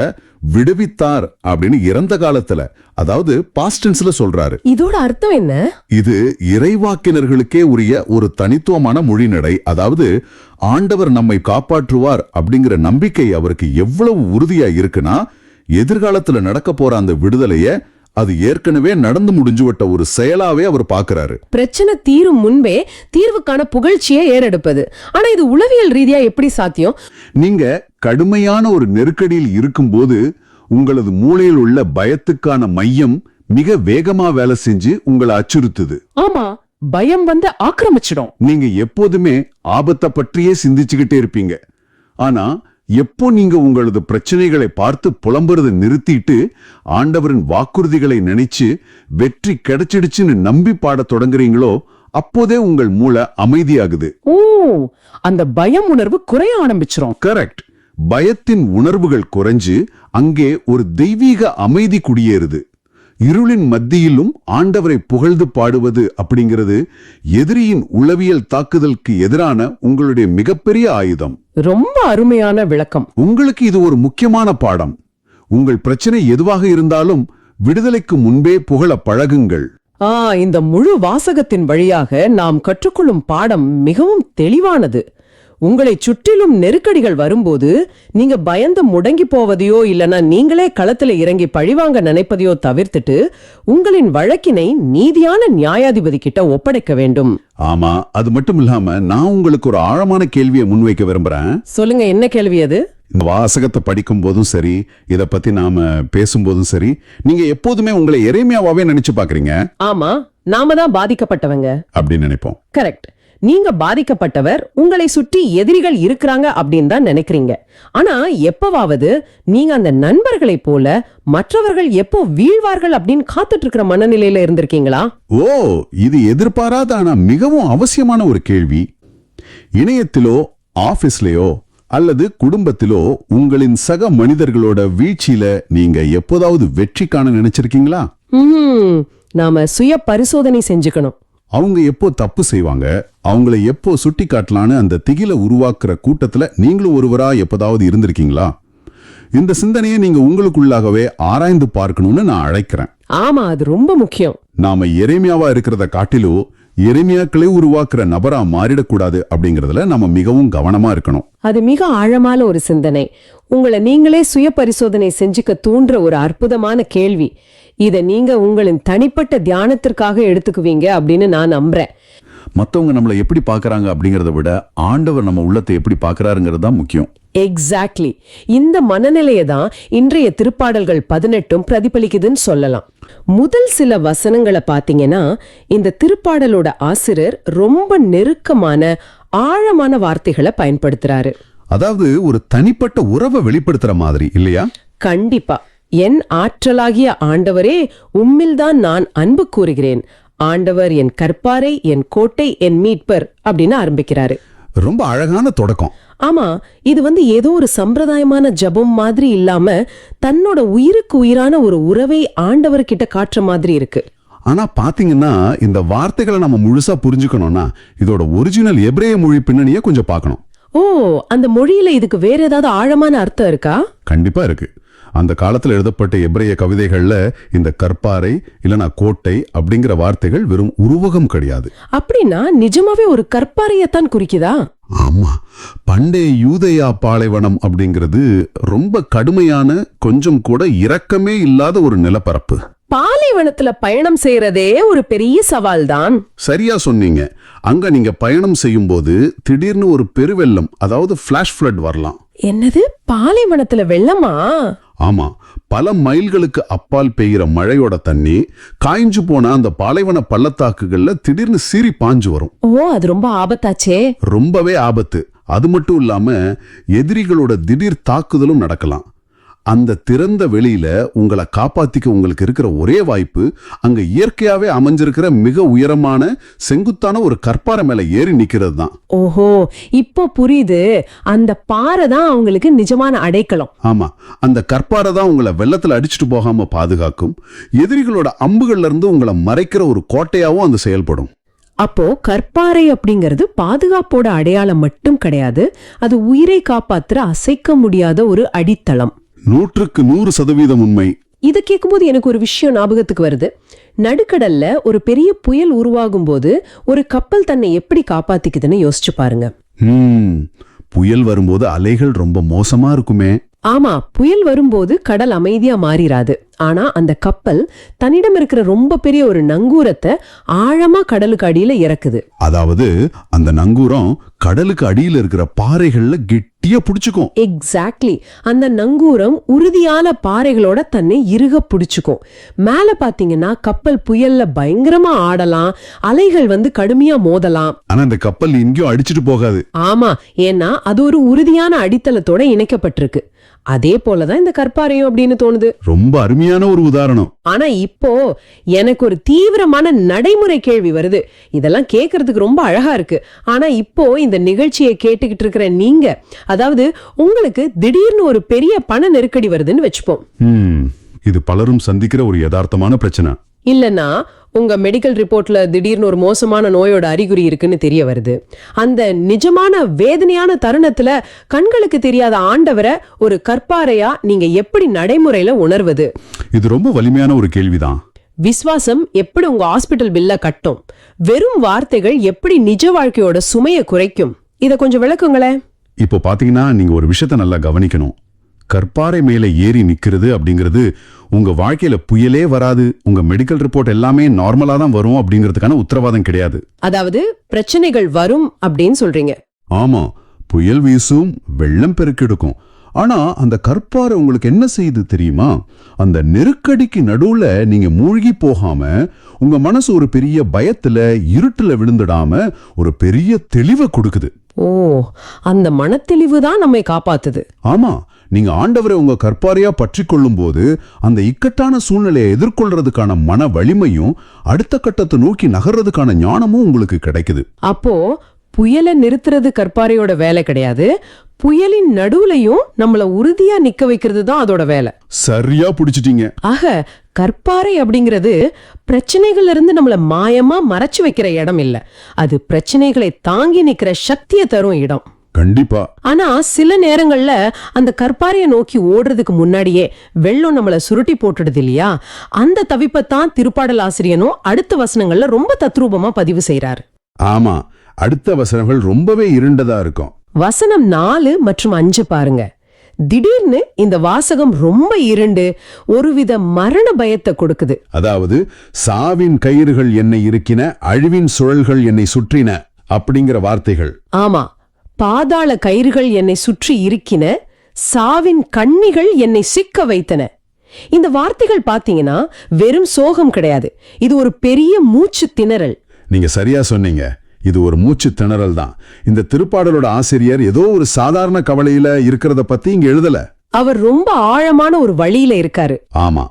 விடுவித்தார் அப்படின்னு இறந்த காலத்துல, அதாவது பாஸ்ட் டென்ஸ்ல சொல்றாரு. இதோட அர்த்தம் என்ன? இது இறைவாக்கினர்களுக்கே உரிய ஒரு தனித்துவமான மொழிநடை. அதாவது ஆண்டவர் நம்மை காப்பாற்றுவார் அப்படிங்கிற நம்பிக்கை அவருக்கு எவ்வளவு உறுதியா இருக்குன்னா, எதிர்காலத்துல நடக்க போற அந்த விடுதலைய அது ஏற்கனவே நடந்து முடிஞ்சு விட்ட ஒரு செயலாவே அவர் பாக்குறாரு. பிரச்சனை தீரும் முன்பே தீர்வுக்கான புகழ்ச்சியை ஏறெடுப்பது. ஆனா இது உளவியல் ரீதியா எப்படி சாத்தியம்? நீங்க கடுமையான ஒரு நெருக்கடியில் இருக்கும்போது உங்களது மூளையில் உள்ள பயத்துக்கான மையம் மிக வேகமா வேலை செஞ்சு உங்களை அச்சுறுத்துது. ஆமா, பயம் ஆக்கிரமிச்சிடும். நீங்க எப்போதுமே ஆபத்தை பற்றியே சிந்திச்சுக்கிட்டே இருப்பீங்க. ஆனா எப்போ நீங்க உங்களது பிரச்சனைகளை பார்த்து புலம்புறதை நிறுத்திட்டு ஆண்டவரின் வாக்குறுதிகளை நினைச்சு வெற்றி கிடைச்சிடுச்சுன்னு நம்பி பாட தொடங்குறீங்களோ, அப்போதே உங்கள் மூளை அமைதியாகுது. ஓ, அந்த பயம் உணர்வு குறைய ஆரம்பிச்சிரும். கரெக்ட். பயத்தின் உணர்வுகள் குறைஞ்சு அங்கே ஒரு தெய்வீக அமைதி குடியேறுது. இருளின் மத்தியிலும் ஆண்டவரை புகழ்ந்து பாடுவது அப்படிங்கிறது எதிரியின் உளவியல் தாக்குதலுக்கு எதிரான உங்களுடைய மிகப்பெரிய ஆயுதம். ரொம்ப அருமையான விளக்கம். உங்களுக்கு இது ஒரு முக்கியமான பாடம். உங்கள் பிரச்சனை எதுவாக இருந்தாலும் விடுதலைக்கு முன்பே புகழ பழகுங்கள். இந்த முழு வாசகத்தின் வழியாக நாம் கற்றுக்கொள்ளும் பாடம் மிகவும் தெளிவானது. உங்களை சுற்றிலும் நெருக்கடிகள் வரும்போது நீங்க பயந்து முடங்கி போவதையோ இல்லனா நீங்களே களத்துல இறங்கி பழிவாங்க நினைப்பதையோ தவிர்த்துட்டு உங்களின் வழக்கினை நீதியான நியாயாதிபதி கிட்ட ஒப்படைக்க வேண்டும். ஆமா, அது மட்டும் இல்லாம நான் உங்களுக்கு ஒரு ஆழமான கேள்வியை முன்வைக்க விரும்புறேன். சொல்லுங்க, என்ன கேள்வி அது? இந்த வாசகத்தை படிக்கும் போதும் சரி, இத பத்தி நாம பேசும்போதும் சரி, நீங்க எப்போதுமே உங்களை எரேமியாவாவே நினைச்சு பாக்குறீங்க. ஆமா, நாம தான் பாதிக்கப்பட்டவங்க அப்படின்னு நினைப்போம். கரெக்ட். நீங்க பாதிக்கப்பட்டவர், உங்களை சுற்றி எதிரிகள் இருக்கிறாங்க அப்படின்னு தான் நினைக்கிறீங்க. ஆனா எப்பவாவது நீங்க அந்த நண்பர்களை போல மற்றவர்கள் எப்போ வீழ்வார்கள் அப்படின்னு காத்துட்டு இருக்கிற மனநிலையில இருந்திருக்கீங்களா? ஓ, இது எதிர்பாராத ஆனா மிகவும் அவசியமான ஒரு கேள்வி. இணையத்திலோ ஆபீஸ்லயோ அல்லது குடும்பத்திலோ உங்களின் சக மனிதர்களோட வீழ்ச்சியில நீங்க எப்போதாவது வெற்றி காண நினைச்சிருக்கீங்களா? நாம சுய பரிசோதனை செஞ்சுக்கணும். அவங்க எப்போ தப்பு செய்வாங்க, அவங்கள எப்போ சுட்டி காட்டலான்னு அந்த திகில உருவாக்குற கூட்டத்துல நீங்களும் ஒருவரா எப்போதாவது இருந்திருக்கீங்களா? இந்த சிந்தனையை நீங்க உங்களுக்குள்ளாகவே ஆராய்ந்து பார்க்கணும்னு நான் அழைக்கிறேன். ஆமா, அது ரொம்ப முக்கியம். நாம எரேமியாவா இருக்கிறத காட்டிலோ எரேமியாக்களை உருவாக்குற நபரா மாறிடக்கூடாது அப்படிங்கறதுல நம்ம மிகவும் கவனமா இருக்கணும். அது மிக ஆழமான ஒரு சிந்தனை. உங்களை நீங்களே சுய பரிசோதனை செஞ்சுக்க தூண்டுற ஒரு அற்புதமான கேள்வி. இத நீங்க உங்களின் தனிப்பட்ட தியானத்திற்காக எடுத்துக்குவீங்க அப்படின்னு நான் நம்புறேன். மத்தவங்க நம்மளை எப்படி பாக்குறாங்க அப்படிங்கறத விட ஆண்டவர் நம்ம உள்ளத்தை எப்படி பாக்குறாருங்கிறது தான் முக்கியம். எக்ஸாக்ட்லி. இந்த மனநிலையை தான் இன்றைய திருப்பாடல்கள் 18 பிரதிபலிக்குதுன்னு சொல்லலாம். முதல் சில வசனங்களை பாத்தீங்கன்னா இந்த திருப்பாடலோட ஆசிரியர் ரொம்ப நெருக்கமான ஆழமான வார்த்தைகளை பயன்படுத்துறாரு. அதாவது ஒரு தனிப்பட்ட உறவை வெளிப்படுத்துற மாதிரி இல்லையா? கண்டிப்பா. என் ஆற்றலாகிய ஆண்டவரே, உம்மில்தான் நான் அன்பு கூறுகிறேன். ஆண்டவர் என் கற்பாரை, என் கோட்டை, என் மீட்பர் அப்படின்னு ஆரம்பிக்கிறாரு. ரொம்ப அழகான தொடக்கம். ஆமா, இது ஏதோ ஒரு சம்பிரதாயமான ஜபம் மாதிரி இல்லாம தன்னோட உயிருக்கு உயிரான ஒரு உறவை ஆண்டவர்கிட்ட காட்டுற மாதிரி இருக்கு. ஆனா பாத்தீங்கன்னா இந்த வார்த்தைகளை நம்ம முழுசா புரிஞ்சுக்கணும்னா இதோட ஒரிஜினல் எபிரேய மொழி பின்னணியை கொஞ்சம் பார்க்கணும். ஓ, அந்த மொழியில இதுக்கு வேற ஏதாவது ஆழமான அர்த்தம் இருக்கா? கண்டிப்பா இருக்கு. அந்த காலத்துல எழுதப்பட்ட எபிரேய கவிதைகள்ல இந்த கற்பாரை இல்லனா கோட்டை அப்படிங்கிற வார்த்தைகள் வெறும் உருவகம் கிடையாது. அப்படின்னா நிஜமாவே ஒரு கற்பாரையத்தான் குறிக்குதா? ஆமா, பண்டைய யூதேயா பாலைவனம் அப்படிங்கிறது ரொம்ப கடுமையான, கொஞ்சம் கூட இரக்கமே இல்லாத ஒரு நிலப்பரப்பு. பாலைவனத்துல பயணம் செய்யறதே ஒரு பெரிய சவால் தான். சரியா சொன்னீங்க. அங்க நீங்க பயணம் செய்யும் போது திடீர்னு ஒரு பெருவெள்ளம், அதாவது ஃபிளாஷ் ஃப்ளட் வரலாம். என்னது, பாலைவனத்துல வெள்ளமா? ஆமா, பல மைல்களுக்கு அப்பால் பெய்கிற மழையோட தண்ணி காய்ஞ்சு போன அந்த பாலைவன பள்ளத்தாக்குகள்ல திடீர்னு சீறி பாஞ்சு வரும். ஓ, அது ரொம்ப ஆபத்தாச்சே. ரொம்பவே ஆபத்து. அது மட்டும் இல்லாம எதிரிகளோட திடீர் தாக்குதலும் நடக்கலாம். அந்த திறந்த வெளியில உங்களை காப்பாத்திக்க உங்களுக்கு இருக்கிற ஒரே வாய்ப்பு அங்க இயற்கையாவே அமைஞ்சிருக்கிற மிக உயரமான செங்குத்தான ஒரு கற்பாறை மேல ஏறி நிக்கிறது தான். ஓஹோ, இப்போ புரியுது. அந்த பாறை தான் அவங்களுக்கு நிஜமான அடைக்கலம். ஆமா, அந்த கற்பாறை தான் உங்களை வெள்ளத்துல அடிச்சுட்டு போகாம பாதுகாக்கும். எதிரிகளோட அம்புகள்ல இருந்து உங்களை மறைக்கிற ஒரு கோட்டையாவும் அந்த செயல்படும். அப்போ கற்பாறை அப்படிங்கிறது பாதுகாப்போட அடையாளம் மட்டும் கிடையாது, அது உயிரை காப்பாத்துற அசைக்க முடியாத ஒரு அடித்தளம். 100% உண்மை. இதை கேட்கும்போது எனக்கு ஒரு விஷயம் ஞாபகத்துக்கு வருது. நடுக்கடல்ல ஒரு பெரிய புயல் உருவாகும் போது ஒரு கப்பல் தன்னை எப்படி காப்பாத்திக்குதுன்னு யோசிச்சு பாருங்க. புயல் வரும்போது அலைகள் ரொம்ப மோசமா இருக்குமே. ஆமா, புயல் வரும்போது கடல் அமைதியா மாறிராது. ஆனா அந்த கப்பல் தன்னிடம் இருக்கிற ரொம்ப பெரிய ஒரு நங்கூரத்தை ஆழமா கடலுக்கு அடியில இறக்குது. அதாவது அந்த நங்கூரம் கடலுக்கு அடியில இருக்கிற பாறைகள்ல கெட்டியா புடிச்சுக்கும். எக்ஸாக்ட்லி. அந்த நங்கூரம் உறுதியான பாறைகளோட தன்னை இறுக புடிச்சுக்கும். மேல பாத்தீங்கன்னா கப்பல் புயல்ல பயங்கரமா ஆடலாம், அலைகள் கடுமையா மோதலாம். ஆனா அந்த கப்பல் எங்கேயும் அடிச்சுட்டு போகாது. ஆமா, ஏன்னா அது ஒரு உறுதியான அடித்தளத்தோட இணைக்கப்பட்டிருக்கு. அதே போலதான் இந்த கற்பாறையும் அப்படின்னு தோணுது. ரொம்ப அருமையான ஒரு உதாரணம். ஆனா இப்போ எனக்கு ஒரு தீவிரமான நடைமுறை கேள்வி வருது. இதெல்லாம் கேட்கறதுக்கு ரொம்ப அழகா இருக்கு. ஆனா இப்போ இந்த நிகழ்ச்சியை கேட்டுக்கிட்டு இருக்கிற நீங்க, அதாவது உங்களுக்கு திடீர்னு ஒரு பெரிய பண நெருக்கடி வருதுன்னு வச்சுப்போம். இது பலரும் சந்திக்கிற ஒரு யதார்த்தமான பிரச்சனை. இல்லனா உங்க மெடிக்கல் ரிப்போர்ட்ல திடீர்னு ஒரு மோசமான நோயோட அறிகுறி இருக்குன்னு தெரிய வருது. அந்த நிஜமான வேதனையான தருணத்துல கண்களுக்கு தெரியாத ஆண்டவரை ஒரு கற்பாரையா நீங்க எப்படி நடைமுறையில உணர்வது? இது ரொம்ப வலிமையான ஒரு கேள்விதான். விசுவாசம் எப்படி உங்க ஹாஸ்பிட்டல் பில்ல கட்டும்? வெறும் வார்த்தைகள் எப்படி நிஜ வாழ்க்கையோட சுமையை குறைக்கும்? இத கொஞ்சம் விளக்குங்களேன். இப்போ பாத்தீங்கன்னா நீங்க ஒரு விஷயத்த நல்லா கவனிக்கணும். கற்பாறை மேல ஏறி நிக்கிறது அப்படிங்கிறது உங்க வாழ்க்கையில புயலே வராது, உங்க மெடிக்கல் ரிப்போர்ட் எல்லாமே நார்மலா தான் வரும் அப்படிங்கிறதுக்கான உத்தரவாதம் கிடையாது. அதாவது பிரச்சனைகள் வரும் அப்படின்னு சொல்றீங்க. ஆமா, புயல் வீசும், வெள்ளம் பெருக்கெடுக்கும். ஆனா அந்த கற்பாறை உங்களுக்கு என்ன செய்யுது தெரியுமா? அந்த நெருக்கடிக்கு நடுவுல நீங்க மூழ்கி போகாம, உங்க மனசு ஒரு பெரிய பயத்துல இருட்டுல விழுந்துடாம ஒரு பெரிய தெளிவை கொடுக்குது. ஓ, அந்த மனத்தெளிவு தான் நம்மை காப்பாத்துது. ஆமா, நீங்க ஆண்டவரை உங்க கற்பாரையா பற்றி கொள்ளும் போது அந்த இக்கட்டான சூழ்நிலையை எதிர்கொள்றதுக்கான மன வலிமையும் அடுத்த கட்டத்தை நோக்கி நகர்றதுக்கான ஞானமும் உங்களுக்கு கிடைக்குது. அப்போ புயலை நிறுத்துறது கற்பாரையோட வேலை கிடையாது, புயலின் நடுவுலையும் நம்மள உறுதியா நிக்க வைக்கிறது தான் அதோட வேலை. சரியா புடிச்சிட்டீங்க. ஆக கற்பாறை அப்படிங்கிறது பிரச்சனைகள்ல இருந்து நம்மள மாயமா மறைச்சு வைக்கிற இடம் இல்ல, அது பிரச்சனைகளை தாங்கி நிக்கிற சக்தியை தரும் இடம். கண்டிப்பா. ஆனா சில நேரங்கள்ல அந்த கற்பாறையை நோக்கி ஓடுறதுக்கு முன்னாடியே வெள்ளம் நம்மள சுருட்டி போட்டுடுது இல்லையா? அந்த தவிப்பத்தான் திருப்பாடல் ஆசிரியனும் அடுத்த வசனங்கள்ல ரொம்ப தத்ரூபமா பதிவு செய்யறாரு. ஆமா, அடுத்த வசனங்கள் ரொம்பவே இருண்டதா இருக்கும். வசனம் 4 மற்றும் 5 பாருங்க. திடீர்னு இந்த வாசகம் ரொம்ப இருண்டு ஒருவித மரண பயத்தை கொடுக்குது. அதாவது சாவின் கயிறுகள் என்னை இருக்கின, அழிவின் சுழல்கள் என்னை சுற்றின அப்படிங்கிற வார்த்தைகள். ஆமா, பாதாள கயிறுகள் என்னை சுற்றி இருக்கின, சாவின் கண்ணிகள் என்னை சிக்க வைத்தன. இந்த வார்த்தைகள் பாத்தீங்கன்னா வெறும் சோகம் கிடையாது, இது ஒரு பெரிய மூச்சு திணறல். நீங்க சரியா சொன்னீங்க, இது ஒரு மூச்சு திணறல் தான். இந்த திருப்பாடலோட ஆசிரியர் ஏதோ ஒரு சாதாரண கவலையில இருக்கிறத பத்தி இங்க எழுதல. அவர் ரொம்ப ஆழமான ஒரு வழியில இருக்காரு. ஆமா,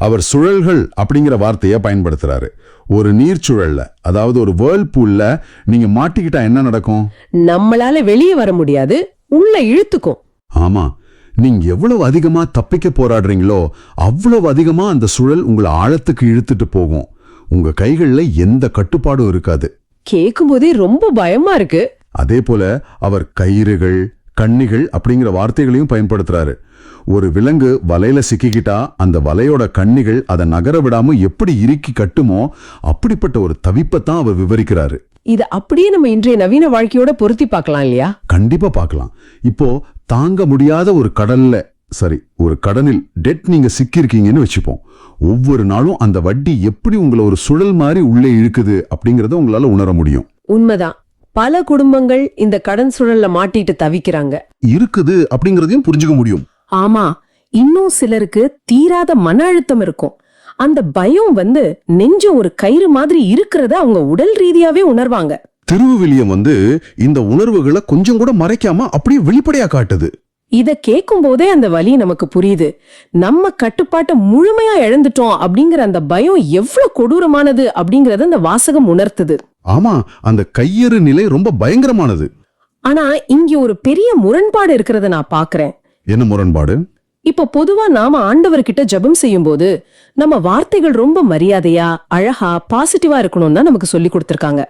அவர் சுழல்கள் அப்படிங்கிற வார்த்தையை பயன்படுத்துறாரு. ஒரு நீர்ச்சுழல்ல, அதாவது ஒரு வேர்ல்பூல்ல நீங்க மாட்டிக்கிட்டா என்ன நடக்கும்? நம்மளால வெளியே வர முடியாது, உள்ள இழுத்துக்கும். ஆமா, நீங்க எவ்வளவு அதிகமா தப்பிக்க போராடுறீங்களோ அவ்வளவு அதிகமா அந்த சுழல் உங்களை ஆழத்துக்கு இழுத்துட்டு போகும். உங்க கைகள்ல எந்த கட்டுப்பாடும் இருக்காது. கேட்கும் போதே ரொம்ப பயமா இருக்கு. அதே போல அவர் கயிறுகள், கண்ணிகள் அப்படிங்கிற வார்த்தைகளையும் பயன்படுத்துறாரு. ஒரு விலங்கு வலையில சிக்கிக்கிட்டா அந்த வலையோட கண்ணிகள் அதை நகர விடாம எப்படி இறுக்கி கட்டுமோ அப்படிப்பட்ட ஒரு தவிப்பத்தான் அவர் விவரிக்கிறாரு. இது அப்படியே நம்ம இன்றைய நவீன வாழ்க்கையோட பொருத்தி பார்க்கலாம் இல்லையா? கண்டிப்பா பார்க்கலாம். இப்போ தாங்க முடியாத ஒரு கடனில் டெட் நீங்க சிக்கியிருக்கீங்கன்னு வச்சுப்போம். ஒவ்வொரு நாளும் அந்த வட்டி எப்படி உங்களை ஒரு சுழல் மாதிரி உள்ளே இழுக்குது அப்படிங்கறத உங்களால உணர முடியும். உண்மைதான், பல குடும்பங்கள் இந்த கடன் சுழல்ல மாட்டிட்டு தவிக்கிறாங்க இருக்குது அப்படிங்கறதையும் புரிஞ்சுக்க முடியும். ஆமா, இன்னும் சிலருக்கு தீராத மன அழுத்தம் இருக்கும். அந்த பயம் நெஞ்சம் ஒரு கயிறு மாதிரி இருக்கிறத அவங்க உடல் ரீதியாவே உணர்வாங்க. திருவிவிலியம் இந்த உணர்வுகளை கொஞ்சம் கூட மறைக்காம அப்படியே வெளிப்படையா காட்டுது. இத கேட்கும் போதே அந்த வலி நமக்கு புரியுது. நம்ம கட்டுப்பாட்டை முழுமையா இழந்துட்டோம் அப்படிங்கிற அந்த பயம் எவ்வளவு கொடூரமானது அப்படிங்கறத அந்த வாசகம் உணர்த்துது. ஆமா, அந்த கையறு நிலை ரொம்ப பயங்கரமானது. ஆனா இங்க ஒரு பெரிய முரண்பாடு இருக்கிறத நான் பாக்குறேன். என்ன முரண்பாடு? இப்ப பொதுவா நாம ஆண்டவர்கிட்ட ஜெபம் செய்யும் போது நம்ம வார்த்தைகள் ரொம்ப மரியாதையா, அழகா, பாசிட்டிவா இருக்கணும்னு நமக்கு சொல்லி கொடுத்திருக்காங்க.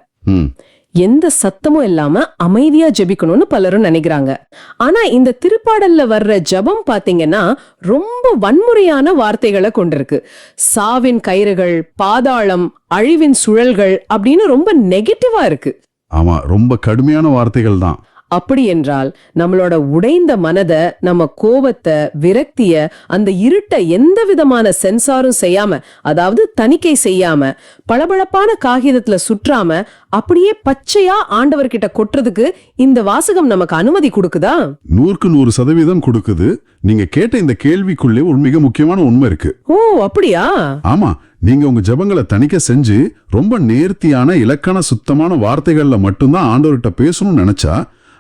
எந்த சத்தமும் இல்லாம அமைதியா ஜெபிக்கணும்னு பலரும் நினைக்கிறாங்க. ஆனா இந்த திருப்பாடல்ல வர்ற ஜெபம் பாத்தீங்கன்னா ரொம்ப வன்முறையான வார்த்தைகளை கொண்டிருக்கு. சாவின் கயிறுகள், பாதாளம், அழிவின் சுழல்கள் அப்படின்னு ரொம்ப நெகட்டிவா இருக்கு. ஆமா, ரொம்ப கடுமையான வார்த்தைகள் தான். அப்படி என்றால் நம்மளோட உடைந்த மனத, நம்ம கோபத்தை, விரக்திய, அந்த இருட்ட எந்த விதமான சென்சாரும் செய்யாம, அதாவது தணிக்கை செய்யாம, பளபளப்பான காகிதத்துல சுற்றாம அப்படியே பச்சையா ஆண்டவர்கிட்ட கொட்டுறதுக்கு இந்த வாசகம் நமக்கு அனுமதி கொடுக்குதா? 100% கொடுக்குது. நீங்க கேட்ட இந்த கேள்விக்குள்ளே ஒரு மிக முக்கியமான உண்மை இருக்கு. ஓ, அப்படியா? ஆமா, நீங்க உங்க ஜெபங்களை தணிக்கை செஞ்சு ரொம்ப நேர்த்தியான இலக்கண சுத்தமான வார்த்தைகள்ல மட்டும்தான் ஆண்டவர்கிட்ட பேசணும்னு நினைச்சா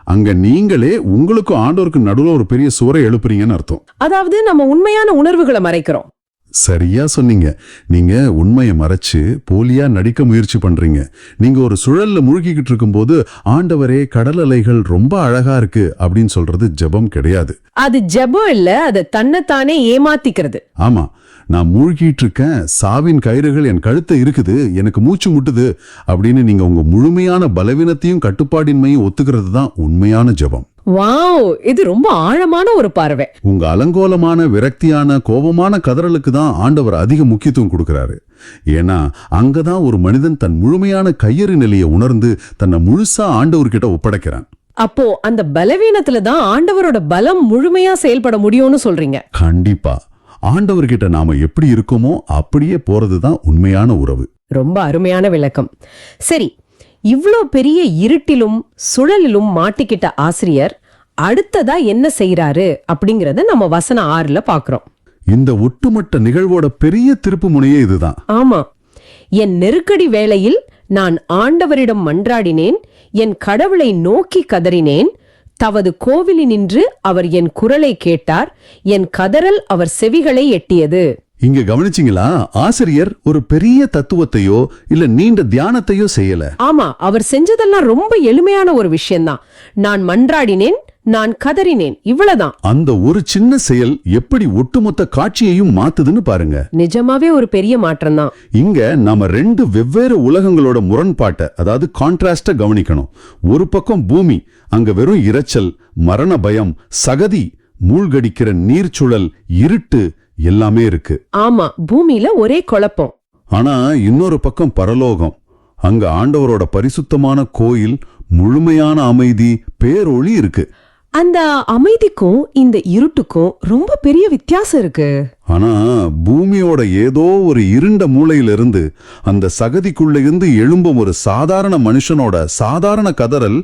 அங்க நீங்களே உங்களுக்கும் ஆண்டவருக்கு நடுவுல ஒரு பெரிய சுவரை எழுப்புறீங்கன்னு அர்த்தம். அதாவது நம்ம உண்மையான உணர்வுகளை மறைக்கிறோம். சரியா சொன்னீங்க. நீங்க உண்மையை மறைச்சு போலியா நடிக்க முயற்சி பண்றீங்க. நீங்க ஒரு சுழல்ல மூழ்கிக்கிட்டு இருக்கும் போது ஆண்டவரே கடல் அலைகள் ரொம்ப அழகா இருக்கு அப்படின்னு சொல்றது ஜெபம் கிடையாது. அது ஜெபம் இல்ல, அது தன்னைத்தானே ஏமாத்திக்கிறது. ஆமா, நான் மூழ்கிட்டு இருக்கேன், சாவின் கயிறுகள் என் கழுத்தை இருக்குது, எனக்கு மூச்சு முட்டுது அப்படின்னு நீங்க உங்க முழுமையான பலவீனத்தையும் கட்டுப்பாடின்மையும் ஒத்துக்கிறது தான் உண்மையான ஜெபம். வாவ், இது ரொம்ப ஆழமான ஒரு பார்வை. உங்க அலங்கோலமான விரக்தியான கோபமான கதறலுக்கு தான் ஆண்டவர் அதிக முக்கியத்துவம் கொடுக்கிறாரு. ஏன்னா அங்கதான் ஒரு மனிதன் தன் முழுமையான கையறு நிலையை உணர்ந்து தன்னை முழுசா ஆண்டவர்கிட்ட ஒப்படைக்கிறான். அப்போ அந்த பலவீனத்துல தான் ஆண்டவரோட பலம் முழுமையா செயல்பட முடியும்னு சொல்றீங்க. கண்டிப்பா ஆண்டவர்கிட்ட நாம எப்படி இருக்கோமோ அப்படியே போறதுதான் உண்மையான உறவு. ரொம்ப அருமையான விளக்கம். சரி, இவ்ளோ பெரிய இருட்டிலும் சுழலிலும் மாட்டிக்கிட்ட ஆசிரியர் அடுத்ததா என்ன செய்யறாரு அப்படிங்கறத நம்ம வசனம் 6ல பாக்குறோம். இந்த ஒட்டுமொத்த நிகழ்வோட பெரிய திருப்பு முனையே இதுதான். ஆமா, என் நெருக்கடி வேளையில் நான் ஆண்டவரிடம் மன்றாடினேன், என் கடவுளை நோக்கி கதறினேன், தவது கோவிலினின்று அவர் என் குரலை கேட்டார், என் கதறல் அவர் செவிகளை எட்டியது. இங்க கவனிச்சிங்களா? ஆசிரியர் ஒரு பெரிய தத்துவத்தையோ இல்ல நீண்ட தியானத்தையோ செய்யல. ஆமா, அவர் செஞ்சதெல்லாம் ரொம்ப எளிமையான ஒரு விஷயம்தான். நான் மன்றாடினேன், நான் கதறினேன், இவ்வளவுதான். அந்த ஒரு சின்ன செயல் எப்படி ஒட்டுமொத்த காட்சியையும் மாத்துதுன்னு பாருங்க. நிஜமாவே ஒரு பெரிய மாற்றம் தான். இங்க நாம 2 வெவ்வேறு உலகங்களோட முரண்பாட்டை, அதாவது கான்ட்ராஸ்ட கவனிக்கணும். ஒரு பக்கம் பூமி, அங்க வெறும் இரைச்சல், மரண பயம், சகதி, மூழ்கடிக்கிற நீர்ச்சுழல், இருட்டு எல்லாமே இருக்கு. ஆமா, பூமியில ஒரே குழப்பம். ஆனா இன்னொரு பக்கம் பரலோகம், அங்க ஆண்டவரோட பரிசுத்தமான கோயில், முழுமையான அமைதி, பேரொளி இருக்கு. அந்த அமைதிக்கும் இந்த இருட்டுக்கும் ரொம்ப பெரிய வித்தியாசம் இருக்கு. ஆனா பூமியோட ஏதோ ஒரு இருண்ட மூலையிலிருந்து அந்த சகதிக்குள்ள இருந்து எழும்பும் ஒரு சாதாரண மனுஷனோட சாதாரண கதறல்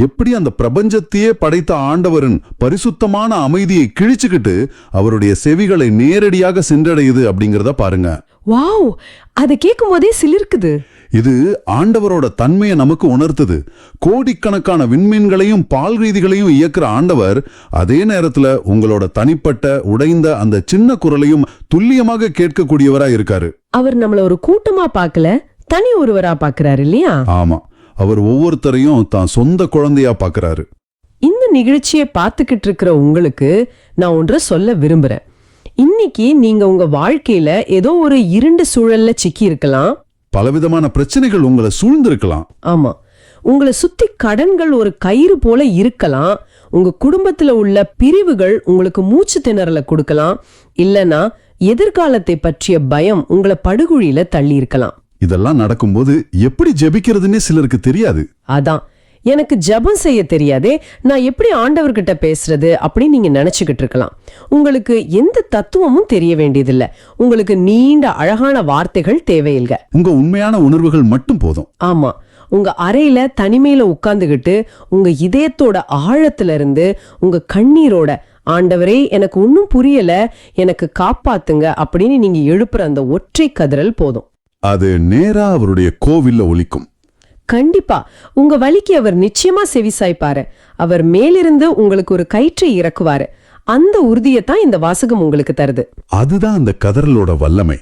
எப்படி அந்த பிரபஞ்சத்தையே படைத்த ஆண்டவரின் பரிசுத்தமான அமைதியை கிழிச்சுக்கிட்டு அவருடைய செவிகளை நேரடியாக சென்றடையுது அப்படிங்கறத பாருங்க. வாவ், அதை கேட்கும் போதே சிலிர்க்குது. இது ஆண்டவரோட தன்மையை நமக்கு உணர்த்துது. கோடிக்கணக்கான விண்மீன்களையும் பால்ரீதிகளையும் இயக்குற ஆண்டவர் அதே நேரத்துல உங்களோட தனிப்பட்ட உடைந்த அந்த சின்ன குரலையும் துல்லியமாக கேட்கக்கூடியவரா இருக்காரு. அவர் நம்மள ஒரு கூட்டமா பார்க்கல, தனி ஒருவரா பார்க்கறாரு இல்லையா? ஆமா, அவர் ஒவ்வொருத்தரையும் தான் சொந்த குழந்தையா பார்க்கறாரு. இந்த நிகழ்ச்சியை பார்த்துக்கிட்டு இருக்கிற உங்களுக்கு நான் ஒன்றை சொல்ல விரும்புறேன். இன்னைக்கு நீங்க உங்க வாழ்க்கையில ஏதோ ஒரு இருண்ட சூழல்ல சிக்கி இருக்கலாம். பலவிதமான பிரச்சனைகள் உங்களை சூழ்ந்திருக்கலாம். ஆமா, உங்களை சுத்தி கடன்கள் ஒரு கயிறு போல இருக்கலாம். உங்க குடும்பத்துல உள்ள பிரிவுகள் உங்களுக்கு மூச்சு திணறல கொடுக்கலாம். இல்லனா எதிர்காலத்தை பற்றிய பயம் உங்களை படுகுழியில தள்ளி இருக்கலாம். இதெல்லாம் நடக்கும்போது எப்படி ஜெபிக்கிறதுன்னே சிலருக்கு தெரியாது. அதான், எனக்கு ஜெபம் செய்ய தெரியாதே, நான் எப்படி ஆண்டவர்கிட்ட பேசுறது அப்படின்னு நீங்க நினைச்சுக்கிட்டு இருக்கலாம். உங்களுக்கு எந்த தத்துவமும் தெரிய வேண்டியதில்லை. உங்களுக்கு நீண்ட அழகான வார்த்தைகள் தேவையில்லை. உங்க உண்மையான உணர்வுகள் மட்டும் போதும். ஆமா, உங்க அறையில தனிமையில உட்கார்ந்துகிட்டு உங்க இதயத்தோட ஆழத்துல இருந்து உங்க கண்ணீரோட, ஆண்டவரே எனக்கு ஒன்னும் புரியல, எனக்கு காப்பாத்துங்க அப்படின்னு நீங்க எழுப்புற அந்த ஒற்றை கதறல் போதும். அது நேரா அவருடைய கோவில்ல ஒலிக்கும். கண்டிப்பா உங்க வலிக்கு அவர் நிச்சயமா செவிசாய்ப்பாரு. அவர் மேலிருந்து உங்களுக்கு ஒரு கயிற்றை இறக்குவாரு. அந்த உறுதியைத்தான் இந்த வாசகம் உங்களுக்கு தருது. அதுதான் அந்த கதறலோட வல்லமை.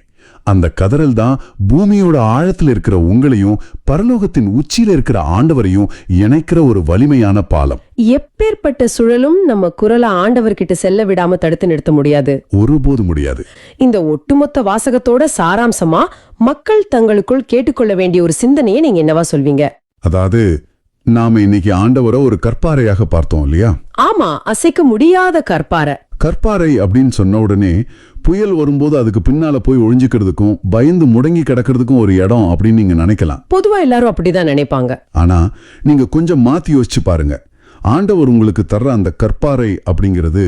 அந்த கதறல் தான் பூமியோட ஆழத்தில் இருக்கிற உங்களையும் பரலோகத்தின் உச்சியில இருக்கிற ஆண்டவரையும் இணைக்கிற ஒரு வலிமையான பாலம். எப்பேற்பட்ட சுழலும் நம்ம குரலை ஆண்டவர்கிட்ட செல்ல விடாம தடுத்து நிறுத்த முடியாது. ஒருபோது முடியாது. இந்த ஒட்டுமொத்த வாசகத்தோட சாராம்சமா மக்கள் தங்களுக்குள் கேட்டுக்கொள்ள வேண்டிய ஒரு சிந்தனையை நீங்க என்னவா சொல்வீங்க? அதாவது, நாம இன்னைக்கு ஆண்டவரை ஒரு கற்பாறையாக பார்த்தோம் இல்லையா? ஆமா, அசைக்க முடியாத கற்பாறை. கற்பாறை அப்படின்னு சொன்ன உடனே புயல் வரும்போது அதுக்கு பின்னால போய் ஒழிஞ்சுக்கிறதுக்கும் பயந்து முடங்கி கிடக்கிறதுக்கும் ஒரு இடம் அப்படின்னு நீங்க நினைக்கலாம். பொதுவா எல்லாரும் அப்படிதான் நினைப்பாங்க. ஆனா நீங்க கொஞ்சம் மாத்தி யோசிச்சு பாருங்க. ஆண்டவர் உங்களுக்கு தர்ற அந்த கற்பாறை அப்படிங்கிறது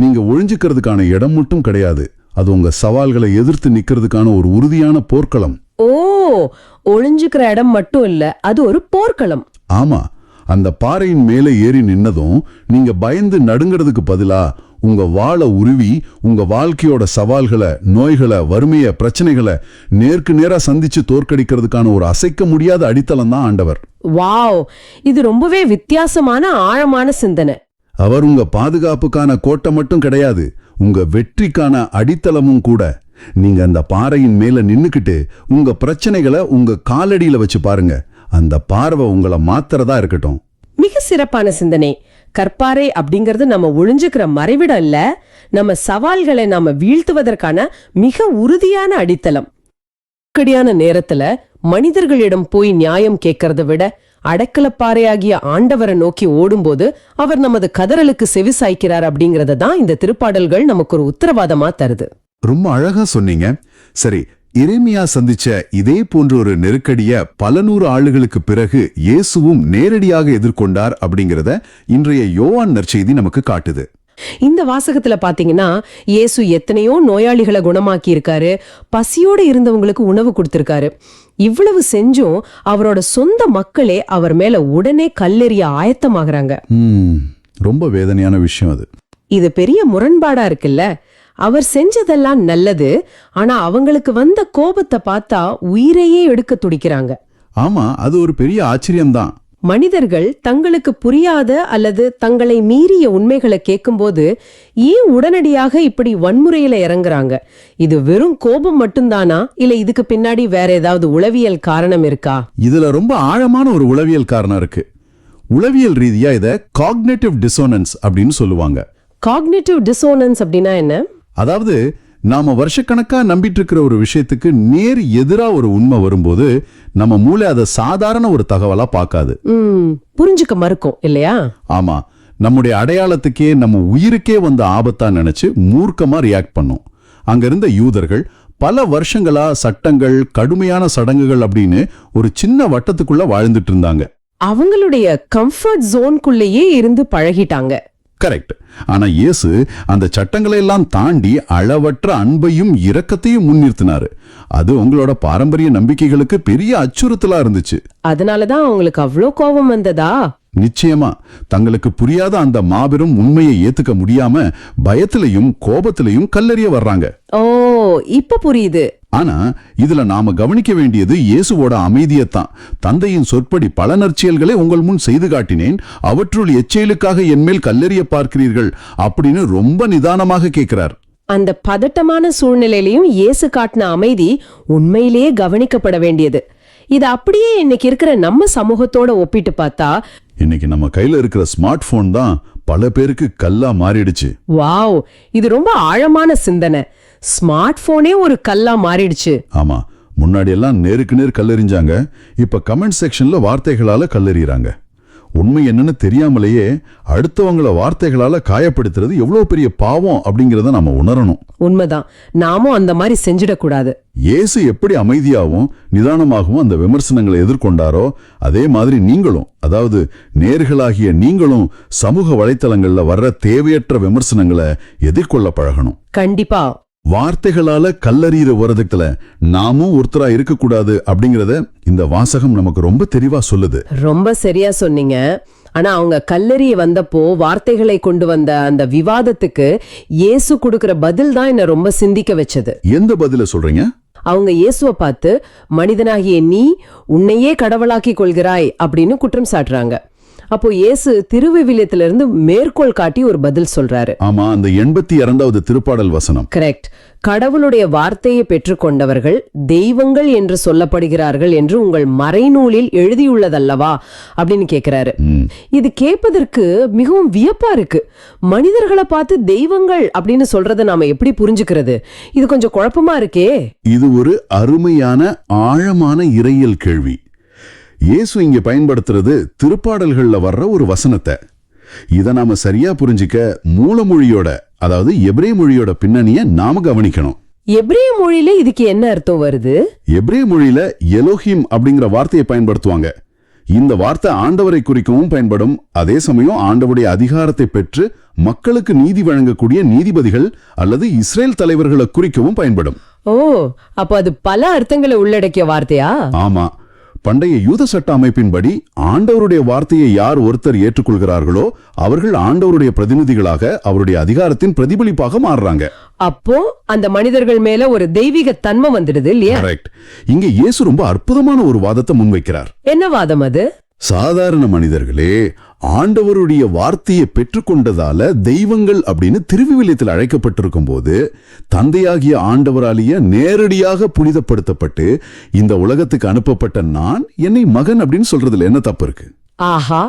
நீங்க ஒழிஞ்சுக்கிறதுக்கான இடம் மட்டும் கிடையாது. அது உங்க சவால்களை எதிர்த்து நிக்கிறதுக்கான ஒரு உறுதியான போர்க்களம். ஓ, ஒளிஞ்சுக்கிற இடம் மட்டும் இல்ல, அது ஒரு போர்க்களம். ஆமா, அந்த பாறையின் மேலே ஏறி நின்னதும் நீங்க பயந்து நடுங்கிறதுக்கு பதிலா உங்க வாளை உருவி உங்க வாழ்க்கையோட சவால்களை, நோய்களை, வறுமைய, பிரச்சனைகளை நேருக்கு நேரா சந்திச்சு தோற்கடிக்கிறதுக்கான ஒரு அசைக்க முடியாத அடித்தளம் தான் ஆண்டவர். வாவ், இது ரொம்பவே வித்தியாசமான ஆழமான சிந்தனை. அவர் உங்க பாதுகாப்புக்கான கோட்டை மட்டும் கிடையாது, உங்க வெற்றிக்கான அடித்தளமும் கூட. நீங்க அந்த பாறையின் மேல நின்னுக்கிட்டு உங்க பிரச்சனைகளை உங்க காலடியில வச்சு பாருங்க. அந்த பார்வை உங்களை மாத்திரதா இருக்கட்டும். மிக சிறப்பான சிந்தனை. கற்பாறை அப்படிங்கிறது நம்ம ஒளிஞ்சுக்கிற மறைவிடம் இல்ல, நம்ம சவால்களை நாம வீழ்த்துவதற்கான மிக உறுதியான அடித்தளம். நெருக்கடியான நேரத்துல மனிதர்களிடம் போய் நியாயம் கேட்கறத விட அடைக்கலப்பாறையாகிய ஆண்டவரை நோக்கி ஓடும்போது அவர் நமது கதறலுக்கு செவிசாய்க்கிறார் அப்படிங்கறத தான் இந்த திருப்பாடல்கள் நமக்கு ஒரு உத்தரவாதமா தருது. ரொம்ப அழகா சொன்னீங்க. சரி, எரேமியா சந்திச்ச இதே போன்ற ஒரு நெருக்கடிய பல நூறு ஆண்டுகளுக்கு பிறகு இயேசுவும் நேரடியாக எதிர்கொண்டார் அப்படிங்கறத இன்றைய யோவான் நற்செய்தி நமக்கு காட்டுது. இந்த வாசகத்துல பாத்தீங்கன்னா இயேசு எத்தனையோ நோயாளிகளை குணமாக்கி இருக்காரு, பசியோடு இருந்தவங்களுக்கு உணவு கொடுத்திருக்காரு. இவ்வளவு செஞ்சும் அவரோட சொந்த மக்களே அவர் மேல உடனே கல்லெறிய ஆயத்தமாகறாங்க. ரொம்ப வேதனையான விஷயம் அது. இது பெரிய முரண்பாடா இருக்குல்ல. அவர் செஞ்சதெல்லாம் நல்லது, ஆனா அவங்களுக்கு வந்த கோபத்தை பார்த்தா உயிரையே எடுக்க துடிக்கிறாங்க. ஆமா, அது ஒரு பெரிய ஆச்சரியம்தான். மனிதர்கள் தங்களுக்கு புரியாத அல்லது தங்களை மீறிய உண்மைகளை கேட்கும்போது ஏன் உடனடியாக இப்படி வன்முறையில இறங்குறாங்க? இது வெறும் கோபம் மட்டும்தானா, இல்ல இதுக்கு பின்னாடி வேற ஏதாவது உளவியல் காரணம் இருக்கா? இதுல ரொம்ப ஆழமான ஒரு உளவியல் காரணம் இருக்கு. உளவியல் ரீதியா இத காக்னிட்டிவ் டிசோனன்ஸ் அப்படின்னு சொல்லுவாங்க. காக்னிட்டிவ் டிசோனன்ஸ் அப்படின்னா என்ன? அதாவது நாம வருஷக்கணக்கா நம்பிட்டு இருக்கிற ஒரு விஷயத்துக்கு நேர் எதிரா ஒரு உண்மை வரும்போது நம்ம மூளை அதை சாதாரண ஒரு தகவலா பார்க்காது, புரிஞ்சுக்க மறுக்கும் இல்லையா? ஆமா, நம்முடைய அடையாளத்துக்கே நம்ம உயிருக்கே வந்த ஆபத்தா நினைச்சு மூர்க்கமா ரியாக்ட் பண்ணும். அங்க இருந்த யூதர்கள் பல வருஷங்களா சட்டங்கள், கடுமையான சடங்குகள் அப்படின்னு ஒரு சின்ன வட்டத்துக்குள்ள வாழ்ந்துட்டு இருந்தாங்க. அவங்களுடைய கம்ஃபர்ட் ஜோன்குள்ளேயே இருந்து பழகிட்டாங்க. கரெக்ட். ஆனா இயேசு அந்த சட்டங்களை எல்லாம் தாண்டி அளவற்ற அன்பையும் இரக்கத்தையும் முன்னிறுத்தினாரு. அது உங்களோட பாரம்பரிய நம்பிக்கைகளுக்கு பெரிய அச்சுறுத்தலா இருந்துச்சு. அதனாலதான் அவங்களுக்கு அவ்வளோ கோபம் வந்ததா? நிச்சயமா. தங்களுக்கு புரியாத அந்த மாபெரும் உண்மையை ஏத்துக்க முடியாம பயத்திலையும் கோபத்திலையும் கல்லெறிய வர்றாங்க. ஓ, இப்ப புரியுது. ஆனா இதுல நாம கவனிக்க வேண்டியது இயேசுவோட அமைதியைத்தான். தந்தையின் சொற்படி பல நற்செயல்களை உங்கள் முன் செய்து காட்டினேன், அவற்றுள் எச்செயலுக்காக என்மேல் கல்லெறிய பார்க்கிறீர்கள் அப்படின்னு ரொம்ப நிதானமாக கேட்கிறார். அந்த பதட்டமான சூழ்நிலையிலையும் இயேசு காட்டின அமைதி உண்மையிலேயே கவனிக்கப்பட வேண்டியது. இது அப்படியே இன்னைக்கு இருக்கிற நம்ம சமூகத்தோட ஒப்பிட்டு பார்த்தா, இன்னைக்கு நம்ம கையில இருக்கிற ஸ்மார்ட் போன் தான் பல பேருக்கு கல்லா மாறிடுச்சு. வாவ், இது ரொம்ப ஆழமான சிந்தனை. ஸ்மார்ட் போனே ஒரு கல்லா மாறிடுச்சு. ஆமா, முன்னாடி எல்லாம் நேருக்கு நேர் கல்லெறிஞ்சாங்க, இப்ப கமெண்ட் செக்ஷன்ல வார்த்தைகளால கல்லெறிறாங்க. உண்மை என்னன்னு தெரியாமலேயே அடுத்தவங்கள வார்த்தைகளால காயப்படுத்துறது எவ்வளவு பெரிய பாவம் அப்படிங்கறத நாம உணரணும். உண்மைதான், நாமும் அந்த மாதிரி செஞ்சிடக்கூடாது. இயேசு எப்படி அமைதியாகவும் நிதானமாகவும் அந்த விமர்சனங்களை எதிர்கொண்டாரோ அதே மாதிரி நீங்களும், அதாவது நேர்களாகிய நீங்களும் சமூக வலைத்தளங்கள்ல வர்ற தேவையற்ற விமர்சனங்களை எதிர்கொள்ள பழகணும். கண்டிப்பா. வார்த்தைகளால கல்லறிகிற உரதுக்குல நாமும் ஒருத்தரா இருக்கக்கூடாது அப்படிங்கறத இந்த வாசகம் நமக்கு ரொம்ப தெளிவா சொல்லுது. ரொம்ப சரியா சொன்னீங்க. ஆனா அவங்க கல்லெறிய வந்தப்போ வார்த்தைகளை கொண்டு வந்த அந்த விவாதத்துக்கு இயேசு கொடுக்கிற பதில் தான் என்ன ரொம்ப சிந்திக்க வச்சது. எந்த பதில சொல்றீங்க? அவங்க இயேசுவை பார்த்து மனிதனாகிய நீ உன்னையே கடவுளாக்கி கொள்கிறாய் அப்படின்னு குற்றம் சாட்டுறாங்க. அப்போ இயேசு திருவிவிலியத்திலிருந்து மேற்கோள் காட்டி ஒரு பதில் சொல்றாரு. ஆமா, அந்த 82வது திருப்பாடல் வசனம். கரெக்ட். கடவுளுடைய வார்த்தையை பெற்றுக்கொண்டவர்கள் தெய்வங்கள் என்று சொல்லப்படுகிறார்கள் என்று உங்கள் மறைநூலில் எழுதியுள்ளதல்லவா அப்படின்னு கேக்குறாரு. இது கேட்பதற்கு மிகவும் வியப்பா இருக்கு. மனிதர்களை பார்த்து தெய்வங்கள் அப்படின்னு சொல்றதை நாம எப்படி புரிஞ்சுக்கிறது? இது கொஞ்சம் குழப்பமா இருக்கே. இது ஒரு அருமையான ஆழமான இறையியல் கேள்வி. இயேசு இங்க பயன்படுத்துறது திருப்பாடல்கள்ல வர்ற ஒரு வசனத்தை. இதை நாம சரியா புரிஞ்சிக்க மூலமொழியோட, அதாவது எபிரேய மொழியோட பின்னணிய நாம கவனிக்கணும். எபிரேய மொழியில இதுக்கு என்ன அர்த்தம் வருது? எபிரேய மொழியில எலோஹிம் அப்படிங்கிற வார்த்தையை பயன்படுத்துவாங்க. இந்த வார்த்தை ஆண்டவரை குறிக்கவும் பயன்படும். அதே சமயம் ஆண்டவருடைய அதிகாரத்தை பெற்று மக்களுக்கு நீதி வழங்கக்கூடிய நீதிபதிகள் அல்லது இஸ்ரேல் தலைவர்களை குறிக்கவும் பயன்படும். ஓ, அப்ப அது பல அர்த்தங்களை உள்ளடக்கிய வார்த்தையா? ஆமா. பண்டைய யூத சட்ட அமைப்பின்படி ஆண்டவருடைய வார்த்தையை யார் ஒருத்தர் ஏற்றுக்கொள்கிறார்களோ அவர்கள் ஆண்டவருடைய பிரதிநிதிகளாக அவருடைய அதிகாரத்தின் பிரதிபலிப்பாக மாறுறாங்க. அப்போ அந்த மனிதர்கள் மேல ஒரு தெய்வீக தன்மை வந்துடுது இல்லையா? கரெக்ட். இங்க இயேசு ரொம்ப அற்புதமான ஒரு வாதத்தை முன்வைக்கிறார். என்ன வாதம் அது? சாதாரண மனிதர்களே ஆண்டவருடைய வார்த்தையை பெற்றுக்கொண்டதால தெய்வங்கள் அப்படின்னு திருவிவிலியத்தில் அழைக்கப்பட்டிருக்கும் போது தந்தையாகிய ஆண்டவராலேயே நேரடியாக புனிதப்படுத்தப்பட்டு இந்த உலகத்துக்கு அனுப்பப்பட்ட நான் என்னை மகன் அப்படின்னு சொல்றதுல என்ன தப்பு இருக்கு? ஆஹா,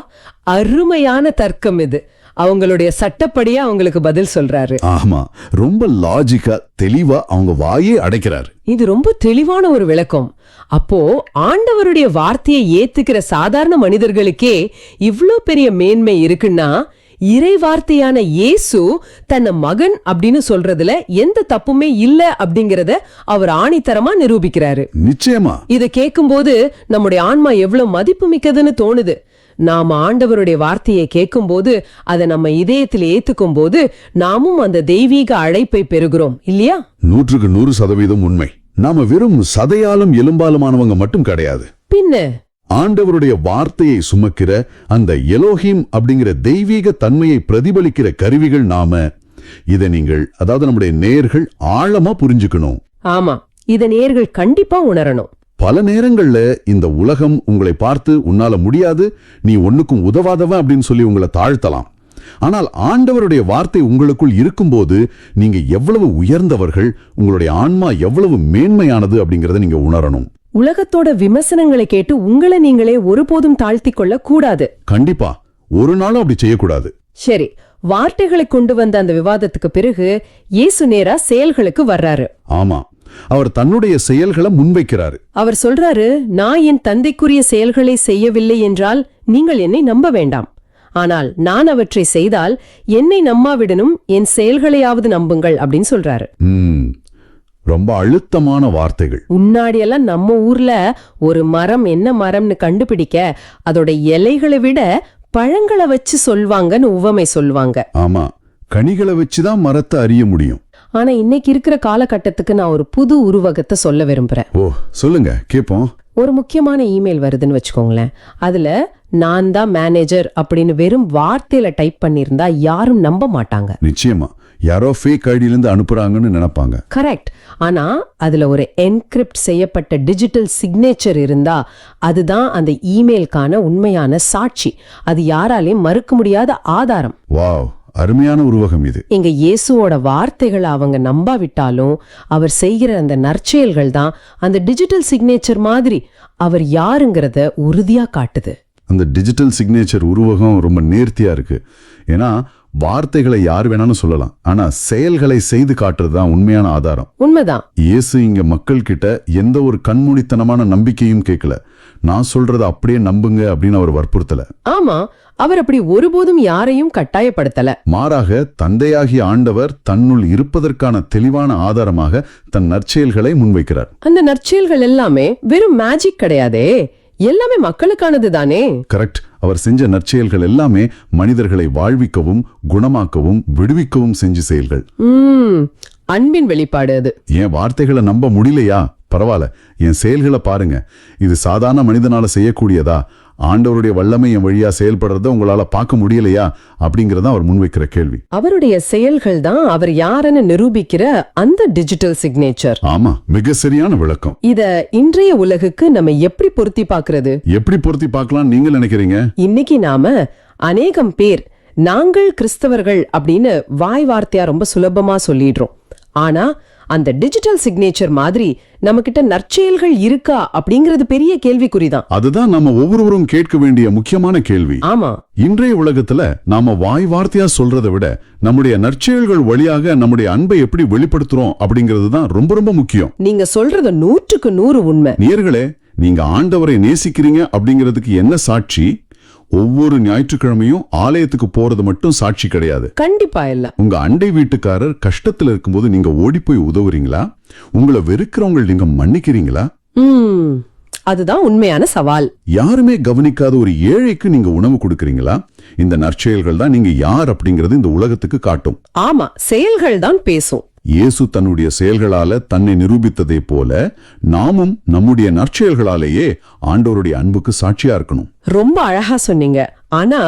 அருமையான தர்க்கம் இது. அவங்களுடைய சட்டப்படியே அவங்களுக்கு பதில் சொல்றாரு. ஆமா, ரொம்ப லாஜிக்கா தெளிவா அவங்க வாயே அடைக்கிறாரு. இது ரொம்ப தெளிவான ஒரு விளக்கம். அப்போ ஆண்டவருடைய வார்த்தையை ஏத்துக்கிற சாதாரண மனிதர்களுக்கே இவ்ளோ பெரிய மேன்மை இருக்குன்னா, இறை வார்த்தையான இயேசு தன்னை மகன் அப்படின்னு சொல்றதுல எந்த தப்புமே இல்ல அப்படிங்கறத அவர் ஆணித்தரமா நிரூபிக்கிறாரு. நிச்சயமா. இத கேட்கும்போது நம்முடைய ஆன்மா எவ்வளவு மதிப்பு மிக்கதுன்னு தோணுது. நாம ஆண்டவருடைய வார்த்தையை கேட்கும்போது, அதை நம்ம இதயத்தில் ஏத்துக்கும் போது, நாமும் அந்த தெய்வீக அழைப்பை பெறுகிறோம் இல்லையா? 100% உண்மை. நாம வெறும் சதையாலும் எலும்பாலுமானவங்க மட்டும் கிடையாது. பின்ன ஆண்டவருடைய வார்த்தையை சுமக்கிற அந்த எலோஹிம் அப்படிங்கிற தெய்வீக தன்மையை பிரதிபலிக்கிற கருவிகள் நாம. இதை நீங்கள், அதாவது நம்முடைய நேயர்கள் ஆழமா புரிஞ்சுக்கணும். ஆமா, இத நேயர்கள் கண்டிப்பா உணரணும். பல நேரங்கள்ல இந்த உலகம் உங்களை பார்த்து உன்னால முடியாது, நீ ஒண்ணுக்கும் உதவாதவன் அப்படின்னு சொல்லி உங்களை தாழ்த்தலாம். ஆனால் ஆண்டவருடைய வார்த்தை உங்களுக்குள் இருக்கும்போது நீங்க எவ்வளவு உயர்ந்தவர்கள், உங்களுடைய ஆன்மா எவ்வளவு மேன்மையானது அப்படிங்கறத நீங்க உணரணும். உலகத்தோட விமர்சனங்களை கேட்டு உங்களை நீங்களே ஒருபோதும் தாழ்த்திக் கொள்ள கூடாது. கண்டிப்பா, ஒரு நாளும் அப்படி செய்யக்கூடாது. சரி, வார்த்தைகளை கொண்டு வந்த அந்த விவாதத்துக்கு பிறகு இயேசு நேரா செயல்களுக்கு வர்றாரு. ஆமா, அவர் தன்னுடைய செயல்களை முன்வைக்கிறாரு. அவர் சொல்றாரு, நான் என் தந்தைக்குரிய செயல்களை செய்யவில்லை என்றால் நீங்கள் என்னை நம்ப வேண்டாம். ஆனால் நான் அவற்றை செய்தால் என்னை நம்பாவிடனும் என் செயல்களையாவது நம்புங்கள் அப்படின்னு சொல்றாரு. ரொம்ப அழுத்தமான வார்த்தைகள். முன்னாடியெல்லாம் நம்ம ஊர்ல ஒரு மரம் என்ன மரம்னு கண்டுபிடிக்க அதோட இலைகளை விட பழங்களை வச்சு சொல்வாங்கன்னு உவமை சொல்லுவாங்க. ஆமா, கனிகளை வச்சுதான் மரத்தை அறிய முடியும். ஆனா இன்னைக்கு இருக்கிற காலகட்டத்துக்கு நான் ஒரு புது உருவகத்தை சொல்ல விரும்புறேன். ஓ, சொல்லுங்க, கேப்போம். ஒரு முக்கியமான இமெயில் வருதுன்னு வச்சுக்கோங்களேன். அதுல நான் தான் மேனேஜர் அப்படின்னு வெறும் வார்த்தையில டைப் பண்ணிருந்தா யாரும் நம்ப மாட்டாங்க. நிச்சயமா, யாரோ ஃபேக் ஐடியிலிருந்து அனுப்புறாங்கன்னு நினைப்பாங்க. கரெக்ட். ஆனா அதுல ஒரு என்கிரிப்ட் செய்யப்பட்ட டிஜிட்டல் சிக்னேச்சர் இருந்தா அதுதான் அந்த இமெயிலுக்கான உண்மையான சாட்சி. அது யாராலையும் மறுக்க முடியாத ஆதாரம். வாவ், அருமையான உருவகம் இது. இங்க இயேசுவோட வார்த்தைகளை அவங்க நம்பாவிட்டாலும் அவர் செய்கிற அந்த நற்செயல்கள் தான் அந்த டிஜிட்டல் சிக்னேச்சர் மாதிரி அவர் யாருங்கிறத உறுதியா காட்டுது. அந்த டிஜிட்டல் சிக்னேச்சர் உருவகம் ரொம்ப நேர்த்தியா இருக்கு. ஏன்னா வார்த்தைகளை யார் வேணாலும் சொல்லலாம், ஆனா செயல்களை செய்து காட்டுறதுதான் உண்மையான ஆதாரம். உண்மைதான். இயேசு இங்க மக்கள் கிட்ட எந்த ஒரு கண்மூடித்தனமான நம்பிக்கையும் கேட்கல. நான் சொல்றதை அப்படியே நம்புங்க அப்படின்னு அவர் வற்புறுத்தல. ஆமா, அவர் அப்படி ஒருபோதும் யாரையும் கட்டாயப்படுத்தல. மாறாக தந்தையாகிய ஆண்டவர் தன்னுள் இருப்பதற்கான தெளிவான ஆதாரமாக தன் நற்செயல்களை முன்வைக்கிறார். அந்த நற்செயல்கள் எல்லாமே வெறும் மேஜிக் கிடையாதே, எல்லாமே மக்களுக்கானது தானே. கரெக்ட். அவர் செஞ்ச நற்செயல்கள் எல்லாமே மனிதர்களை வாழ்விக்கவும் குணமாக்கவும் விடுவிக்கவும் செஞ்ச செயல்கள். அன்பின் வெளிப்பாடு அது. என் வார்த்தைகளை நம்ப முடியலையா? பரவாயில்ல, என் செயல்களை பாருங்க. இது சாதாரண மனிதனால செய்யக்கூடியதா? ஆண்டவருடைய வல்லமை என் வழியா செயல்படுறத உங்களால பார்க்க முடியலையா? அப்படிங்கறத அவர் முன்வைக்கிற கேள்வி. அவருடைய செயல்கள் தான் அவர் யாருன்னு நிரூபிக்கிற அந்த டிஜிட்டல் சிக்னேச்சர். ஆமா, மிக சரியான விளக்கம். இத இன்றைய உலகுக்கு நம்ம எப்படி பொருத்தி பார்க்கிறது? எப்படி பொருத்தி பார்க்கலாம் நீங்க நினைக்கிறீங்க? இன்னைக்கு நாம அநேகம் பேர் நாங்கள் கிறிஸ்தவர்கள் அப்படின்னு வாய் வார்த்தையா ரொம்ப சுலபமா சொல்லிடுறோம். ஆனா அந்த டிஜிட்டல் சிக்னேச்சர் மாதிரி நம்ம கிட்ட நற்செயல்கள் இருக்கா அப்படிங்கறது பெரிய கேள்விக்குறிதான். அதுதான் நம்ம ஒவ்வொருவரும் கேட்க வேண்டிய முக்கியமான கேள்வி. ஆமா, இன்றைய உலகத்துல நாம வாய் வார்த்தையா சொல்றதை விட நம்முடைய நற்செயல்கள் வழியாக நம்முடைய அன்பை எப்படி வெளிப்படுத்துறோம் அப்படிங்கிறது தான் ரொம்ப ரொம்ப முக்கியம். நீங்க சொல்றது 100க்கு 100 உண்மை. நேயர்களே, நீங்க ஆண்டவரை நேசிக்கிறீங்க அப்படிங்கிறதுக்கு என்ன சாட்சி? ஒவ்வொரு ஞாயிற்றுக்கிழமையும் ஆலயத்துக்கு போறது மட்டும் சாட்சி கிடையாது. கண்டிப்பா இல்ல. உங்க அண்டை வீட்டுக்காரர் கஷ்டத்துல இருக்கும்போது நீங்க ஓடி போய் உதவுறீங்களா? உங்களை வெறுக்கிறவங்க நீங்க மன்னிக்கிறீங்களா? அதுதான் உண்மையான சவால். யாருமே கவனிக்காத ஒரு ஏழைக்கு நீங்க உணவு கொடுக்கறீங்களா? இந்த நற்செயல்கள் தான் நீங்க யார் அப்படிங்கறது இந்த உலகத்துக்கு காட்டும். ஆமா, செயல்கள் தான் பேசும். இயேசு தன்னுடைய செயல்களால தன்னை நிரூபித்ததை போல நாமும் நம்முடைய நற்செயல்களாலேயே ஆண்டவருடைய அன்புக்கு சாட்சியா இருக்கணும். ரொம்ப அழகா சொன்னீங்க. ஆனா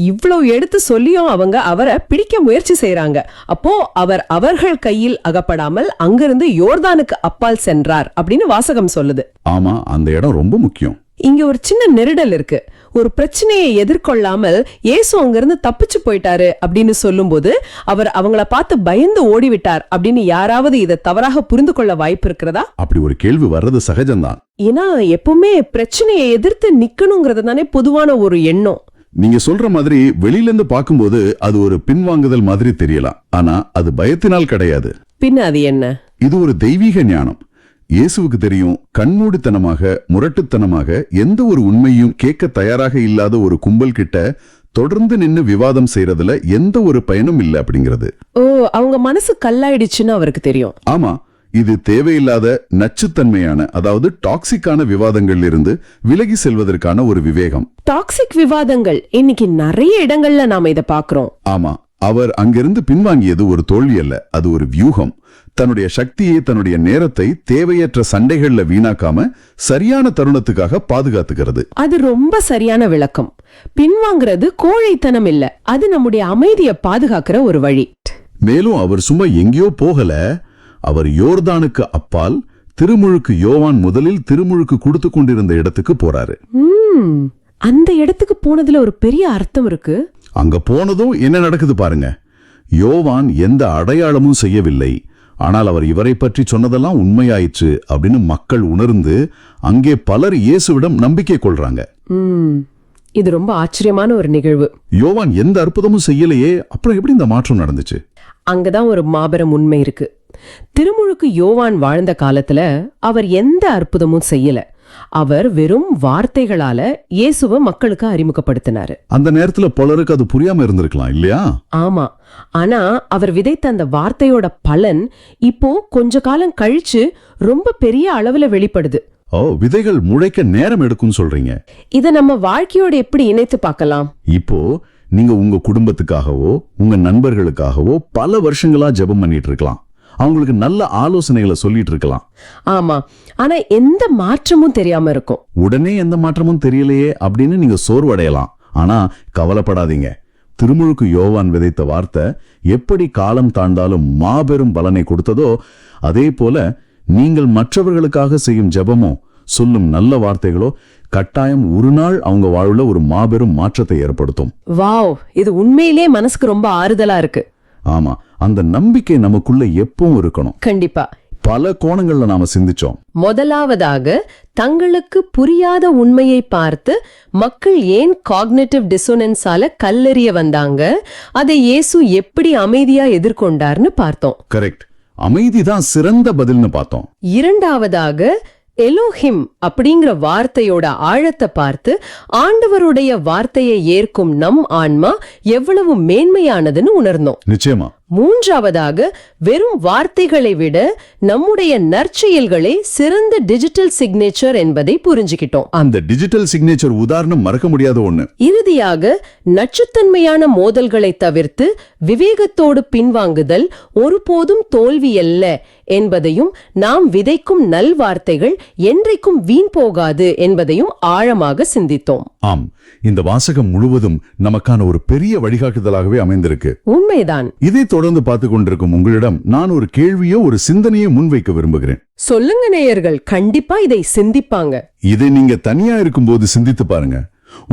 இவ்வளவு எடுத்து சொல்லியும் அவங்க அவரை பிடிக்க முயற்சி செய்யறாங்க. அப்போ அவர் அவர்கள் கையில் அகப்படாமல் அங்கிருந்து யோர்தானுக்கு அப்பால் சென்றார் அப்படின்னு வாசகம் சொல்லுது. ஆமா, அந்த இடம் ரொம்ப முக்கியம். இங்க ஒரு சின்ன நெருடல் இருக்கு. ஒரு பிரச்சனையை எதிர்கொள்ளாமல் இயேசு அங்கிருந்து தப்பிச்சு போயிட்டாரு அப்படின்னு சொல்லும்போது அவர் அவங்கள பார்த்து பயந்து ஓடிவிட்டார் அப்படின்னு யாராவது இதை தவறாக புரிந்து கொள்ள வாய்ப்பு இருக்கிறதா? அப்படி ஒரு கேள்வி வர்றது சகஜம்தான். ஏன்னா எப்பவுமே பிரச்சனையை எதிர்த்து நிக்கணுங்கிறது தானே பொதுவான ஒரு எண்ணம். நீங்க சொல்ற மாதிரி வெளியில இருந்து பார்க்கும்போது அது ஒரு பின்வாங்குதல் மாதிரி தெரியலாம். ஆனா அது பயத்தினால் கிடையாது. பின்ன அது என்ன? இது ஒரு தெய்வீக ஞானம். இயேசுவுக்கு தெரியும், கண்மூடித்தனமாக முரட்டுத்தனமாக எந்த ஒரு உண்மையும் கேட்க தயாராக இல்லாத ஒரு கும்பல் கிட்ட தொடர்ந்து நின்னு விவாதம் செய்யறதுல எந்த ஒரு பயனும் இல்லை அப்படிங்கிறது. ஓ, அவங்க மனசு கல்லாயிடுச்சுன்னு அவருக்கு தெரியும். ஆமா, இது தேவையில்லாத நச்சுத்தன்மையான, அதாவது டாக்ஸிக்கான விவாதங்கள்ல இருந்து விலகி செல்வதற்கான ஒரு விவேகம். டாக்ஸிக் விவாதங்கள் இன்னைக்கு நிறைய இடங்கள்ல நாம இத பாக்குறோம். ஆமா, அவர் அங்கிருந்து பின்வாங்கியது ஒரு தோல்வி அல்ல, அது ஒரு வியூகம். தன்னுடைய சக்தியை, தன்னுடைய நேரத்தை தேவையற்ற சண்டைகள்ல வீணாக்காம சரியான தருணத்துக்காக பாதுகாத்துக்கிறது. அது ரொம்ப சரியான விளக்கம். பின்வாங்கிறது கோழைத்தனம் இல்ல, அது நம்முடைய அமைதியை பாதுகாக்கிற ஒரு வழி. மேலும் அவர் சும்மா எங்கேயோ போகல, அவர் யோர்தானுக்கு அப்பால் திருமுழுக்கு யோவான் முதலில் திருமுழுக்கு கொடுத்து கொண்டிருந்த இடத்துக்கு போறாரு. அந்த இடத்துக்கு போனதுல ஒரு பெரிய அர்த்தம் இருக்கு. அங்க போனதும் என்ன நடக்குது பாருங்க. யோவான் எந்த அடையாளமும் செய்யவில்லை, ஆனால் அவர் இவரை பற்றி சொன்னதெல்லாம் உண்மையாயிற்று அப்படின்னு மக்கள் உணர்ந்து அங்கே பலர் இயேசுவிடம் நம்பிக்கை கொள்றாங்க. இது ரொம்ப ஆச்சரியமான ஒரு நிகழ்வு. யோவான் எந்த அற்புதமும் செய்யலையே, அப்புறம் எப்படி இந்த மாற்றம் நடந்துச்சு? அங்கதான் ஒரு மாபெரும் உண்மை இருக்கு. திருமுழுக்கு யோவான் வாழ்ந்த காலத்துல அவர் எந்த அற்புதமும் செய்யல. அவர் வெறும் வார்த்தைகளால இயேசுவை மக்களுக்கு அறிமுகப்படுத்தினாரு. அந்த நேரத்துல பலருக்கு அது புரியாம இருந்திருக்கலாம் இல்லையா? ஆமா, ஆனா அவர் விதைத்த அந்த வார்த்தையோட பலன் இப்போ கொஞ்ச காலம் கழிச்சு ரொம்ப பெரிய அளவுல வெளிப்படுது. ஓ, விதைகள் முளைக்க நேரம் எடுக்கும் சொல்றீங்க. இத நம்ம வாழ்க்கையோட எப்படி இணைத்து பார்க்கலாம்? இப்போ நீங்க உங்க குடும்பத்துக்காகவோ உங்க நண்பர்களுக்காகவோ பல வருஷங்களா ஜெபம் பண்ணிட்டு இருக்கலாம். அவங்களுக்கு நல்ல ஆலோசனைகளை சொல்லிட்டு இருக்கலாம். ஆமா, ஆனா எந்த மாற்றமும் தெரியாம இருக்கும். உடனே எந்த மாற்றமும் தெரியலையே அப்படின்னு நீங்க சோர்வடையலாம். ஆனா கவலைப்படாதீங்க. திருமுழுக்கு யோவான் விதைத்த வார்த்தை எப்படி காலம் தாண்டாலும் மாபெரும் பலனை கொடுத்ததோ, அதே போல நீங்கள் மற்றவர்களுக்காக செய்யும் ஜெபமோ சொல்லும் நல்ல வார்த்தைகளோ கட்டாயம் ஒரு நாள் அவங்க வாழ்வுல ஒரு மாபெரும் மாற்றத்தை ஏற்படுத்தும். வாவ், இது உண்மையிலே மனசுக்கு ரொம்ப ஆறுதலா இருக்கு. ஆமா, அந்த நம்பிக்கை நமக்குள்ள எப்பவும் இருக்கணும். கண்டிப்பா. பல கோணங்கள்ல நாம சிந்திச்சோம். முதலாவதாக, தங்களுக்கு புரியாத உண்மையை பார்த்து மக்கள் ஏன் காக்னிட்டிவ் டிசோனன்ஸால கல்லெறிய வந்தாங்க, அதை இயேசு எப்படி அமைதியா எதிர்கொண்டார்னு பார்த்தோம். கரெக்ட், அமைதிதான் சிறந்த பதில்னு பார்த்தோம். இரண்டாவதாக, எலோஹிம் அப்படிங்கிற வார்த்தையோட ஆழத்தை பார்த்து ஆண்டவருடைய வார்த்தையை ஏற்கும் நம் ஆன்மா எவ்வளவு மேன்மையானதுன்னு உணர்ந்தோம். நிச்சயமா. மூன்றாவதாக, வெறும் வார்த்தைகளை விட நம்முடைய நற்செயல்களே சிறந்த டிஜிட்டல் சிக்னேச்சர் என்பதை புரிஞ்சுக்கிட்டோம். அந்த டிஜிட்டல் சிக்னேச்சர் உதாரணம் மறக்க முடியாத ஒண்ணு. இறுதியாக, நச்சுத்தன்மையான மோதல்களை தவிர்த்து விவேகத்தோடு பின்வாங்குதல் ஒருபோதும் தோல்வியல்ல என்பதையும், நாம் விதைக்கும் நல்வார்த்தைகள் என்றைக்கும் வீண் போகாது என்பதையும் ஆழமாக சிந்தித்தோம். ஆம், இந்த வாசகம் முழுவதும் நமக்கான ஒரு பெரிய வழிகாட்டுதலாகவே அமைந்திருக்கு. உண்மைதான். இதை தொடர்ந்து பார்த்து கொண்டிருக்கும் உங்களிடம் நான் ஒரு கேள்வியோ ஒரு சிந்தனையோ முன்வைக்க விரும்புகிறேன். சொல்லுங்க நேயர்கள், கண்டிப்பா இதை சிந்திப்பாங்க. இதை நீங்க தனியா இருக்கும்போது சிந்தித்து பாருங்க.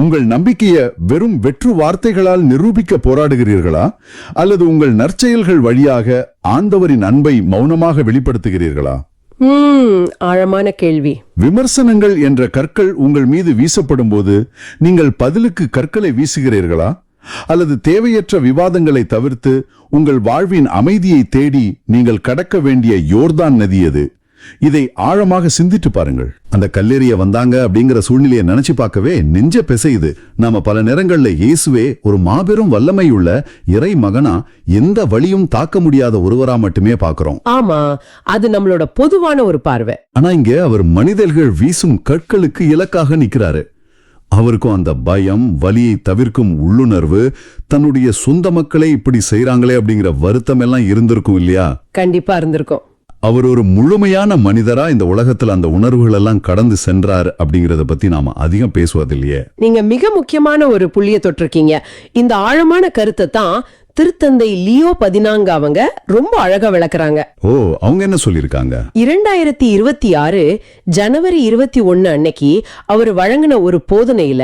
உங்கள் நம்பிக்கைய வெறும் வெற்று வார்த்தைகளால் நிரூபிக்க போராடுகிறீர்களா, அல்லது உங்கள் நற்செயல்கள் வழியாக ஆண்டவரின் அன்பை மௌனமாக வெளிப்படுத்துகிறீர்களா? ஆழமான கேள்வி. விமர்சனங்கள் என்ற கற்கள் உங்கள் மீது வீசப்படும் போது நீங்கள் பதிலுக்கு கற்களை வீசுகிறீர்களா, அல்லது தேவையற்ற விவாதங்களை தவிர்த்து உங்கள் வாழ்வின் அமைதியை தேடி நீங்கள் கடக்க வேண்டிய யோர்தான் நதி எது? இதை ஆழமாக சிந்திட்டு பாருங்கள். அந்த கல்லெறிய வந்தாங்க அப்படிங்கிற சூழ்நிலையை நினைச்சு பார்க்கவே நெஞ்ச பிசையுது. நாம பல நேரங்கள்ல இயேசுவே ஒரு மாபெரும் வல்லமையுள்ள இறை மகனா, எந்த வழியும் தாக்க முடியாத ஒருவரா மட்டுமே பாக்குறோம். ஆமா, அது நம்மளோட பொதுவான ஒரு பார்வை. ஆனா இங்க அவர் மனிதர்கள் வீசும் கற்களுக்கு இலக்காக நிக்கிறாரு. அவருக்கும் அந்த பயம், வலியை தவிர்க்கும் உள்ளுணர்வு, தன்னுடைய சொந்த மக்களை இப்படி செய்யறாங்களே அப்படிங்கிற வருத்தம் எல்லாம் இருந்திருக்கும் இல்லையா? கண்டிப்பா இருந்திருக்கும். அவர் ஒரு முழுமையான மனிதரா இந்த உலகத்துல அந்த உணர்வுகள் எல்லாம் கடந்து சென்றார் அப்படிங்கறத பத்தி நாம அதிகம் பேசுவதில்லையே. நீங்க மிக முக்கியமான ஒரு புள்ளிய தொட்டிருக்கீங்க. இந்த ஆழமான கருத்தை தான் திருத்தந்தை லியோ 14 அவங்க ரொம்ப அழகா விளக்குறாங்க. ஓ, அவங்க என்ன சொல்லிருக்காங்க? 2026 ஜனவரி 21 அன்னைக்கு அவர் வழங்கின ஒரு போதனையில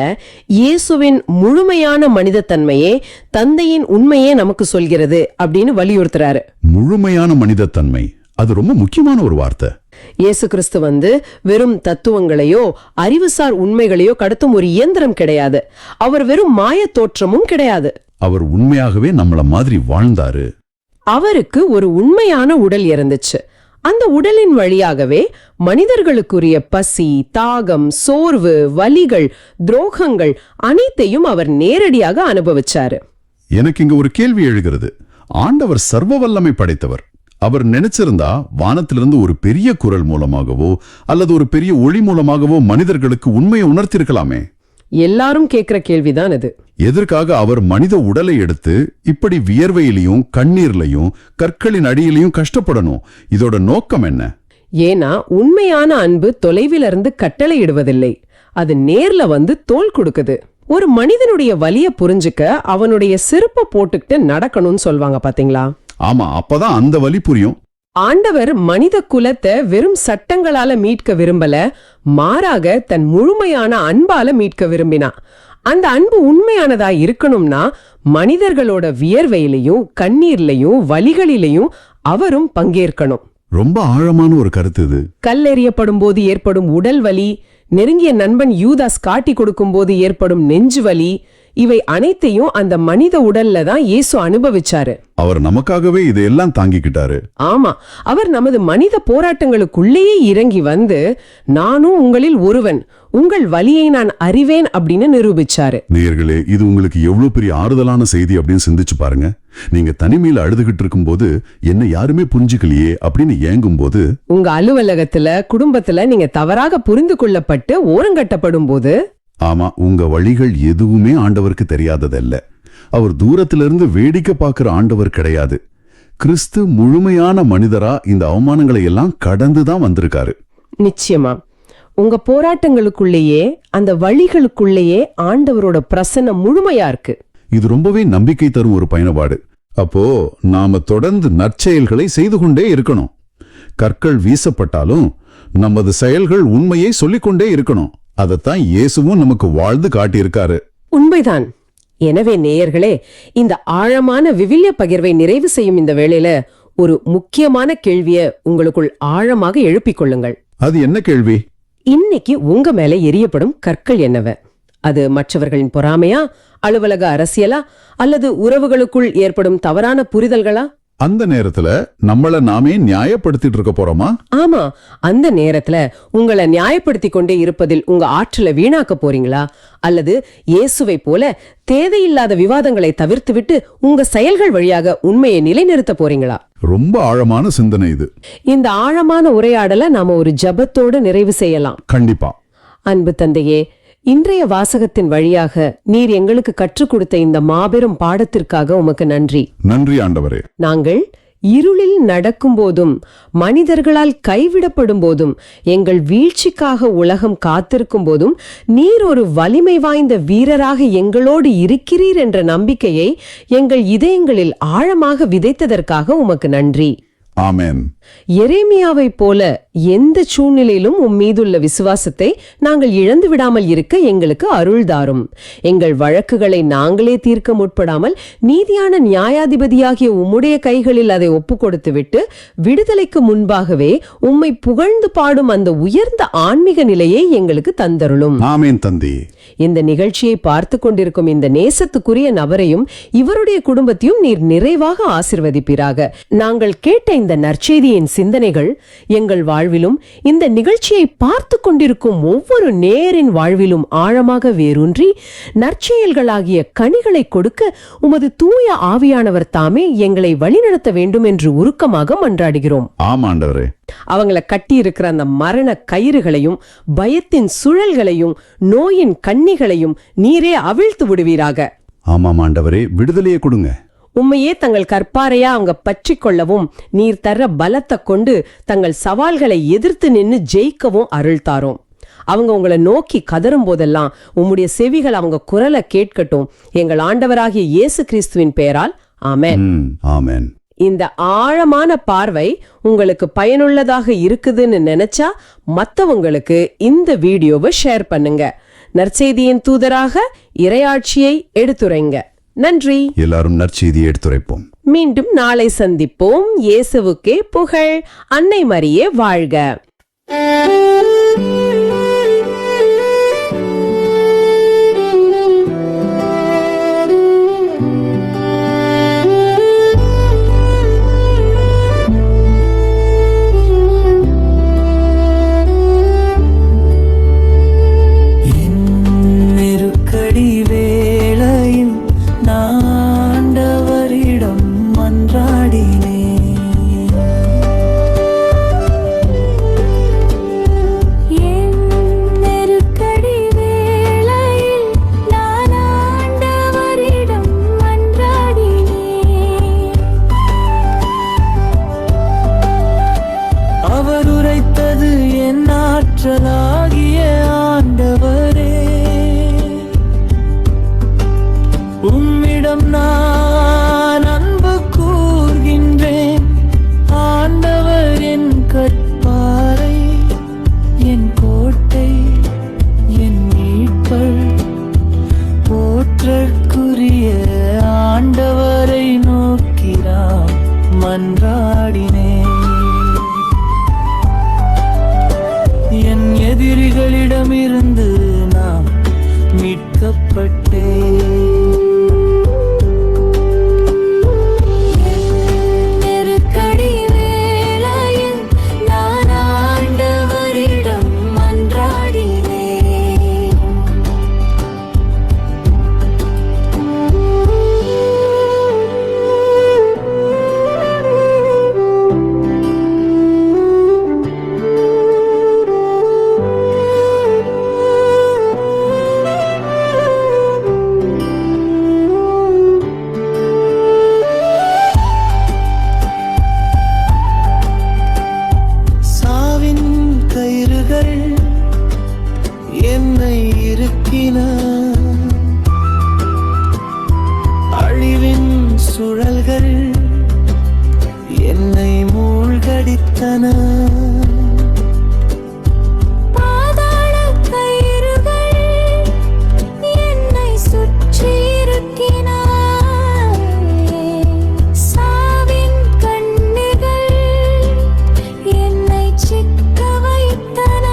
இயேசுவின் முழுமையான மனிதத்தன்மையே தந்தையின் உண்மையே நமக்கு சொல்கிறது அப்படின்னு வலியுறுத்துறாரு. முழுமையான மனிதத்தன்மை, அது ரொம்ப முக்கியமான ஒரு வார்த்தை. இயேசு கிறிஸ்து வெறும் தத்துவங்களையோ அறிவுசார் உண்மைகளையோ கடத்தும் ஒரு இயந்திரம் கிடையாது. அவர் வெறும் மாய தோற்றமும் கிடையாது. அவர் உண்மையாகவே நம்மள மாதிரி வாழ்ந்தாரு. அவருக்கு ஒரு உண்மையான உடல் இருந்துச்சு. அந்த உடலின் வழியாகவே மனிதர்களுக்குரிய பசி, தாகம், சோர்வு, வலிகள், துரோகங்கள் அனைத்தையும் அவர் நேரடியாக அனுபவிச்சாரு. எனக்கு இங்க ஒரு கேள்வி எழுகிறது. ஆண்டவர் சர்வ வல்லமை படைத்தவர். அவர் நினைச்சிருந்தா வானத்திலிருந்து ஒரு பெரிய குரல் மூலமாகவோ அல்லது ஒரு பெரிய ஒளி மூலமாகவோ மனிதர்களுக்கு உண்மையை உணர்த்திருக்கலாமே. எல்லாரும் கேட்கிற கேள்விதான் இது. எதற்காக அவர் மனித உடலை எடுத்து இப்படி வியர்வையிலையும் கண்ணீர்லையும் கற்களின் அடியிலையும் கஷ்டப்படணும்? இதோட நோக்கம் என்ன? ஏன்னா உண்மையான அன்பு தொலைவிலிருந்து கட்டளையிடுவதில்லை, அது நேர்ல தோள் கொடுக்குது. ஒரு மனிதனுடைய வலிய புரிஞ்சுக்க அவனுடைய செருப்பை போட்டுக்கிட்டு நடக்கணும்னு சொல்வாங்க பாத்தீங்களா? ஆமா, அப்பதான் அந்த வலி புரியும். ஆண்டவர் மனித குலத்தை வெறும் சட்டங்களால மீட்க விரும்பல, மாறாக தன் முழுமையான அன்பால மீட்க விரும்பினா. அந்த அன்பு உண்மையானதா இருக்கணும்னா மனிதர்களோட வியர்வையிலையும் கண்ணீர்லையும் வலிகளிலையும் அவரும் பங்கேற்கணும். ரொம்ப ஆழமான ஒரு கருத்து இது. கல்லெறியப்படும் போது ஏற்படும் உடல் வலி, நெருங்கிய நண்பன் யூதாஸ் காட்டி கொடுக்கும் போது ஏற்படும் நெஞ்சு வலி, இவை அனைத்தையும் அந்த மனித உடல்ல தான் இயேசு அனுபவிச்சாரு. அவர் நமக்காகவே இதையெல்லாம் தாங்கிக்கிட்டாரு. ஆமா, அவர் நமது மனித போராட்டங்களுக்குள்ளேயே இறங்கி நானும் உங்களில் ஒருவன், உங்கள் வலியை நான் அறிவேன் அப்படின்னு நிரூபிச்சாரு. நேயர்களே, இது உங்களுக்கு எவ்வளவு பெரிய ஆறுதலான செய்தி அப்படின்னு சிந்திச்சு பாருங்க. நீங்க தனிமையில அழுதுகிட்டு இருக்கும் போது என்ன யாருமே புரிஞ்சுக்கலையே அப்படின்னு ஏங்கும் போது, உங்க அலுவலகத்துல குடும்பத்துல நீங்க தவறாக புரிந்து கொள்ளப்பட்டு ஓரங்கட்டப்படும் போது, ஆமா, உங்க வழிகள் எதுவுமே ஆண்டவருக்கு தெரியாததல்ல. அவர் தூரத்திலிருந்து வேடிக்கை பார்க்கிற ஆண்டவர் கிடையாது. கிறிஸ்து முழுமையான மனிதரா இந்த அவமானங்களை எல்லாம் கடந்துதான் வந்திருக்காரு. நிச்சயமா உங்க போராட்டங்களுக்குள்ளேயே அந்த வழிகளுக்குள்ளேயே ஆண்டவரோட பிரசன்னம் முழுமையா இருக்கு. இது ரொம்பவே நம்பிக்கை தரும் ஒரு பயணப்பாடு. அப்போ நாம தொடர்ந்து நற்செயல்களை செய்து கொண்டே இருக்கணும். கற்கள் வீசப்பட்டாலும் நமது செயல்கள் உண்மையை சொல்லிக்கொண்டே இருக்கணும். அதத்தான் இயேசுவும் நமக்கு வாழ்ந்து காட்டியிருக்காரு. உண்மைதான். எனவே நேயர்களே, இந்த ஆழமான விவிலிய பகிர்வை நிறைவு செய்யும் இந்த வேளையில ஒரு முக்கியமான கேள்வியை உங்களுக்குள் ஆழமாக எழுப்பிக் கொள்ளுங்கள். அது என்ன கேள்வி? இன்னைக்கு உங்க மேல எரியப்படும் கற்கள் என்னவ? அது மற்றவர்களின் பொறாமையா, அலுவலக அரசியலா, அல்லது உறவுகளுக்குள் ஏற்படும் தவறான புரிதல்களா? அந்த நேரத்துல நம்மள நாமே நியாயப்படுத்திட்டு இருக்க போறோமா? ஆமா, அந்த நேரத்துல உங்களை நியாயப்படுத்திக் கொண்டே இருப்பதில் உங்க ஆற்றலை வீணாக்க போறீங்களா? அல்லது இயேசுவை போல தேவையில்லாத விவாதங்களை தவிர்த்து விட்டு உங்க செயல்கள் வழியாக உண்மையை நிலைநிறுத்த போறீங்களா? ரொம்ப ஆழமான சிந்தனை இது. இந்த ஆழமான உரையாடலை நாம ஒரு ஜபத்தோடு நிறைவு செய்யலாம். கண்டிப்பா. அன்பு தந்தையே, இன்றைய வாசகத்தின் வழியாக நீர் எங்களுக்கு கற்றுக் கொடுத்த இந்த மாபெரும் பாடத்திற்காக உமக்கு நன்றி. நன்றி ஆண்டவரே. நாங்கள் இருளில் நடக்கும் போதும் மனிதர்களால் கைவிடப்படும் போதும் எங்கள் வீழ்ச்சிக்காக உலகம் காத்திருக்கும் போதும் நீர் ஒரு வலிமை வாய்ந்த வீரராக எங்களோடு இருக்கிறீர் என்ற நம்பிக்கையை எங்கள் இதயங்களில் ஆழமாக விதைத்ததற்காக உமக்கு நன்றி. ஆமென். எரேமியாவைப் போல எந்த சூழ்நிலையிலும் மீதுள்ள விசுவாசத்தை நாங்கள் இழந்து விடாமல் இருக்க எங்களுக்கு அருள்தாரும். எங்கள் வழக்குகளை நாங்களே தீர்க்க முற்படாமல் நீதியான நியாயாதிபதியாகிய உம்முடைய கைகளில் அதை ஒப்புக் கொடுத்து விட்டு விடுதலைக்கு முன்பாகவே உம்மை புகழ்ந்து பாடும் அந்த உயர்ந்த ஆன்மீக நிலையை எங்களுக்கு தந்தருளும். ஆமென் தந்தி. இந்த நிகழ்ச்சியை பார்த்து கொண்டிருக்கும் இந்த நேசத்துக்குரிய நபரையும் இவருடைய குடும்பத்தையும் நீர் நிறைவாக ஆசிர்வதிப்பீராக. நாங்கள் கேட்ட இந்த நற்செய்தியின் சிந்தனைகள் எங்கள் வாழ்விலும் இந்த நிகழ்ச்சியை பார்த்து கொண்டிருக்கும் ஒவ்வொரு நேரின் வாழ்விலும் ஆழமாக வேரூன்றி நற்செயல்களாகிய கனிகளை கொடுக்க உமது தூய ஆவியானவர் தாமே எங்களை வழிநடத்த வேண்டும் என்று உருக்கமாக மன்றாடுகிறோம். ஆமாண்டவரே. அவங்களை கட்டி இருக்கிற அந்த மரண கயிறுகளையும் பயத்தின் சுழல்களையும் நோயின் கண்ணிகளையும் நீரே அவிழ்த்து விடுவீராக. ஆமாம் ஆண்டவரே, விடுதலையை கொடுங்க. உம்மையே தங்கள் கற்பாரையா அவங்க பற்றி கொள்ளவும் நீர் தர்ற பலத்தை கொண்டு தங்கள் சவால்களை எதிர்த்து நின்னு ஜெயிக்கவும் அருள் தாரோம். அவங்க உங்களை நோக்கி கதரும் போதெல்லாம் உம்முடைய செவிகள் அவங்க குரலை கேட்கட்டும். எங்கள் ஆண்டவராகிய இயேசு கிறிஸ்துவின் பெயரால் ஆமென். ஆமென். இந்த ஆழமான பார்வை உங்களுக்கு பயனுள்ளதாக இருக்குதுன்னு நினைச்சா மத்தவங்களுக்கு இந்த வீடியோவை ஷேர் பண்ணுங்க. நற்செய்தியின் தூதராக இறையாட்சியை எடுத்துரைங்க. நன்றி. எல்லாரும் நற்செய்தியை எடுத்துரைப்போம். மீண்டும் நாளை சந்திப்போம். இயேசுவுக்கே புகழ். அன்னை மரியே வாழ்க. ஆற்றலாகிய ஆண்டவரே, உம்மிடம் நான் அன்பு கூர்கின்றேன். ஆண்டவர் என் கற்பாரை, என் கோட்டை, என் மீட்பர், போற்றற்குரிய ஆண்டவரை நோக்கி நான் மன்றாடினேன். என் எதிரிகளிடமிருந்து நான் மீட்கப்பட்டேன். நெருக்கடி வேளையில் நான் ஆண்டவரிடம் மன்றாடினேன். என்னை இருக்கின, அழிவின் சுழல்கள் என்னை மூழ்கடித்தன. பாதாள கயிறுகள் என்னை சுற்றியிருக்கின, சாவின் கண்ணிகள் என்னை சிக்க வைத்தன.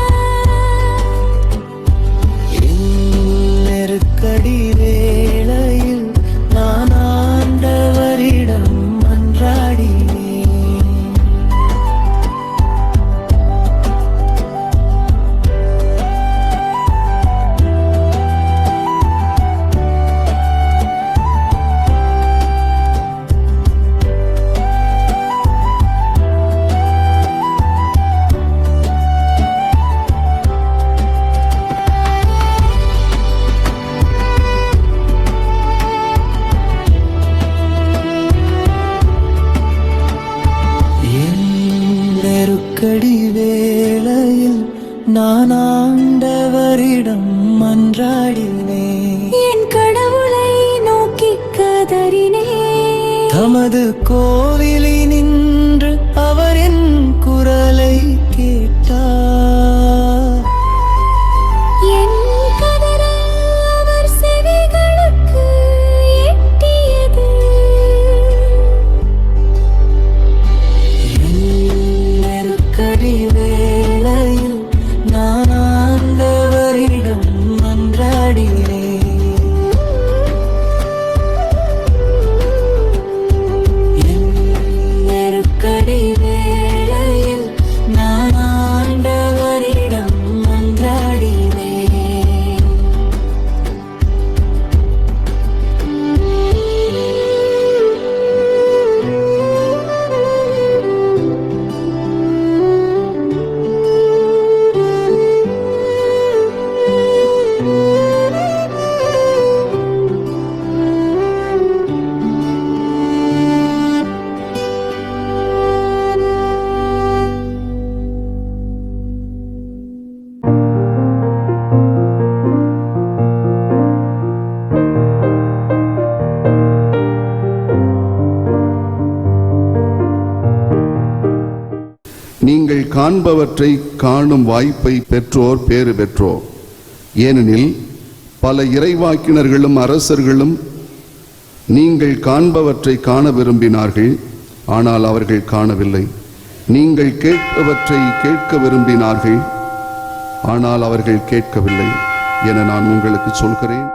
நெருக்கடி வேளையில் நான் ஆண்டவரிடம் மன்றாடினேன். நெருக்கடி வேளையில் நான் ஆண்டவரிடம் மன்றாடினேன். என் கடவுளை நோக்கி கதறினேன். தமது கோவிலில் நின்று அவர் என் குரலை கேட்டார். என் கதறல் அவர் செவிகளுக்கு எட்டியது. நெருக்கடி வேளையில் நான் ஆண்டவரிடம் மன்றாடினேன். நெருக்கடி வேளையில் நான் ஆண்டவரிடம் மன்றாடினேன். நீங்கள் காண்பவற்றை காணும் வாய்ப்பை பெற்றோர் பேறு பெற்றோர். ஏனெனில் பல இறைவாக்கினர்களும் அரசர்களும் நீங்கள் காண்பவற்றை காண விரும்பினார்கள், ஆனால் அவர்கள் காணவில்லை. நீங்கள் கேட்பவற்றை கேட்க விரும்பினார்கள், ஆனால் அவர்கள் கேட்கவில்லை என நான் உங்களுக்கு சொல்கிறேன்.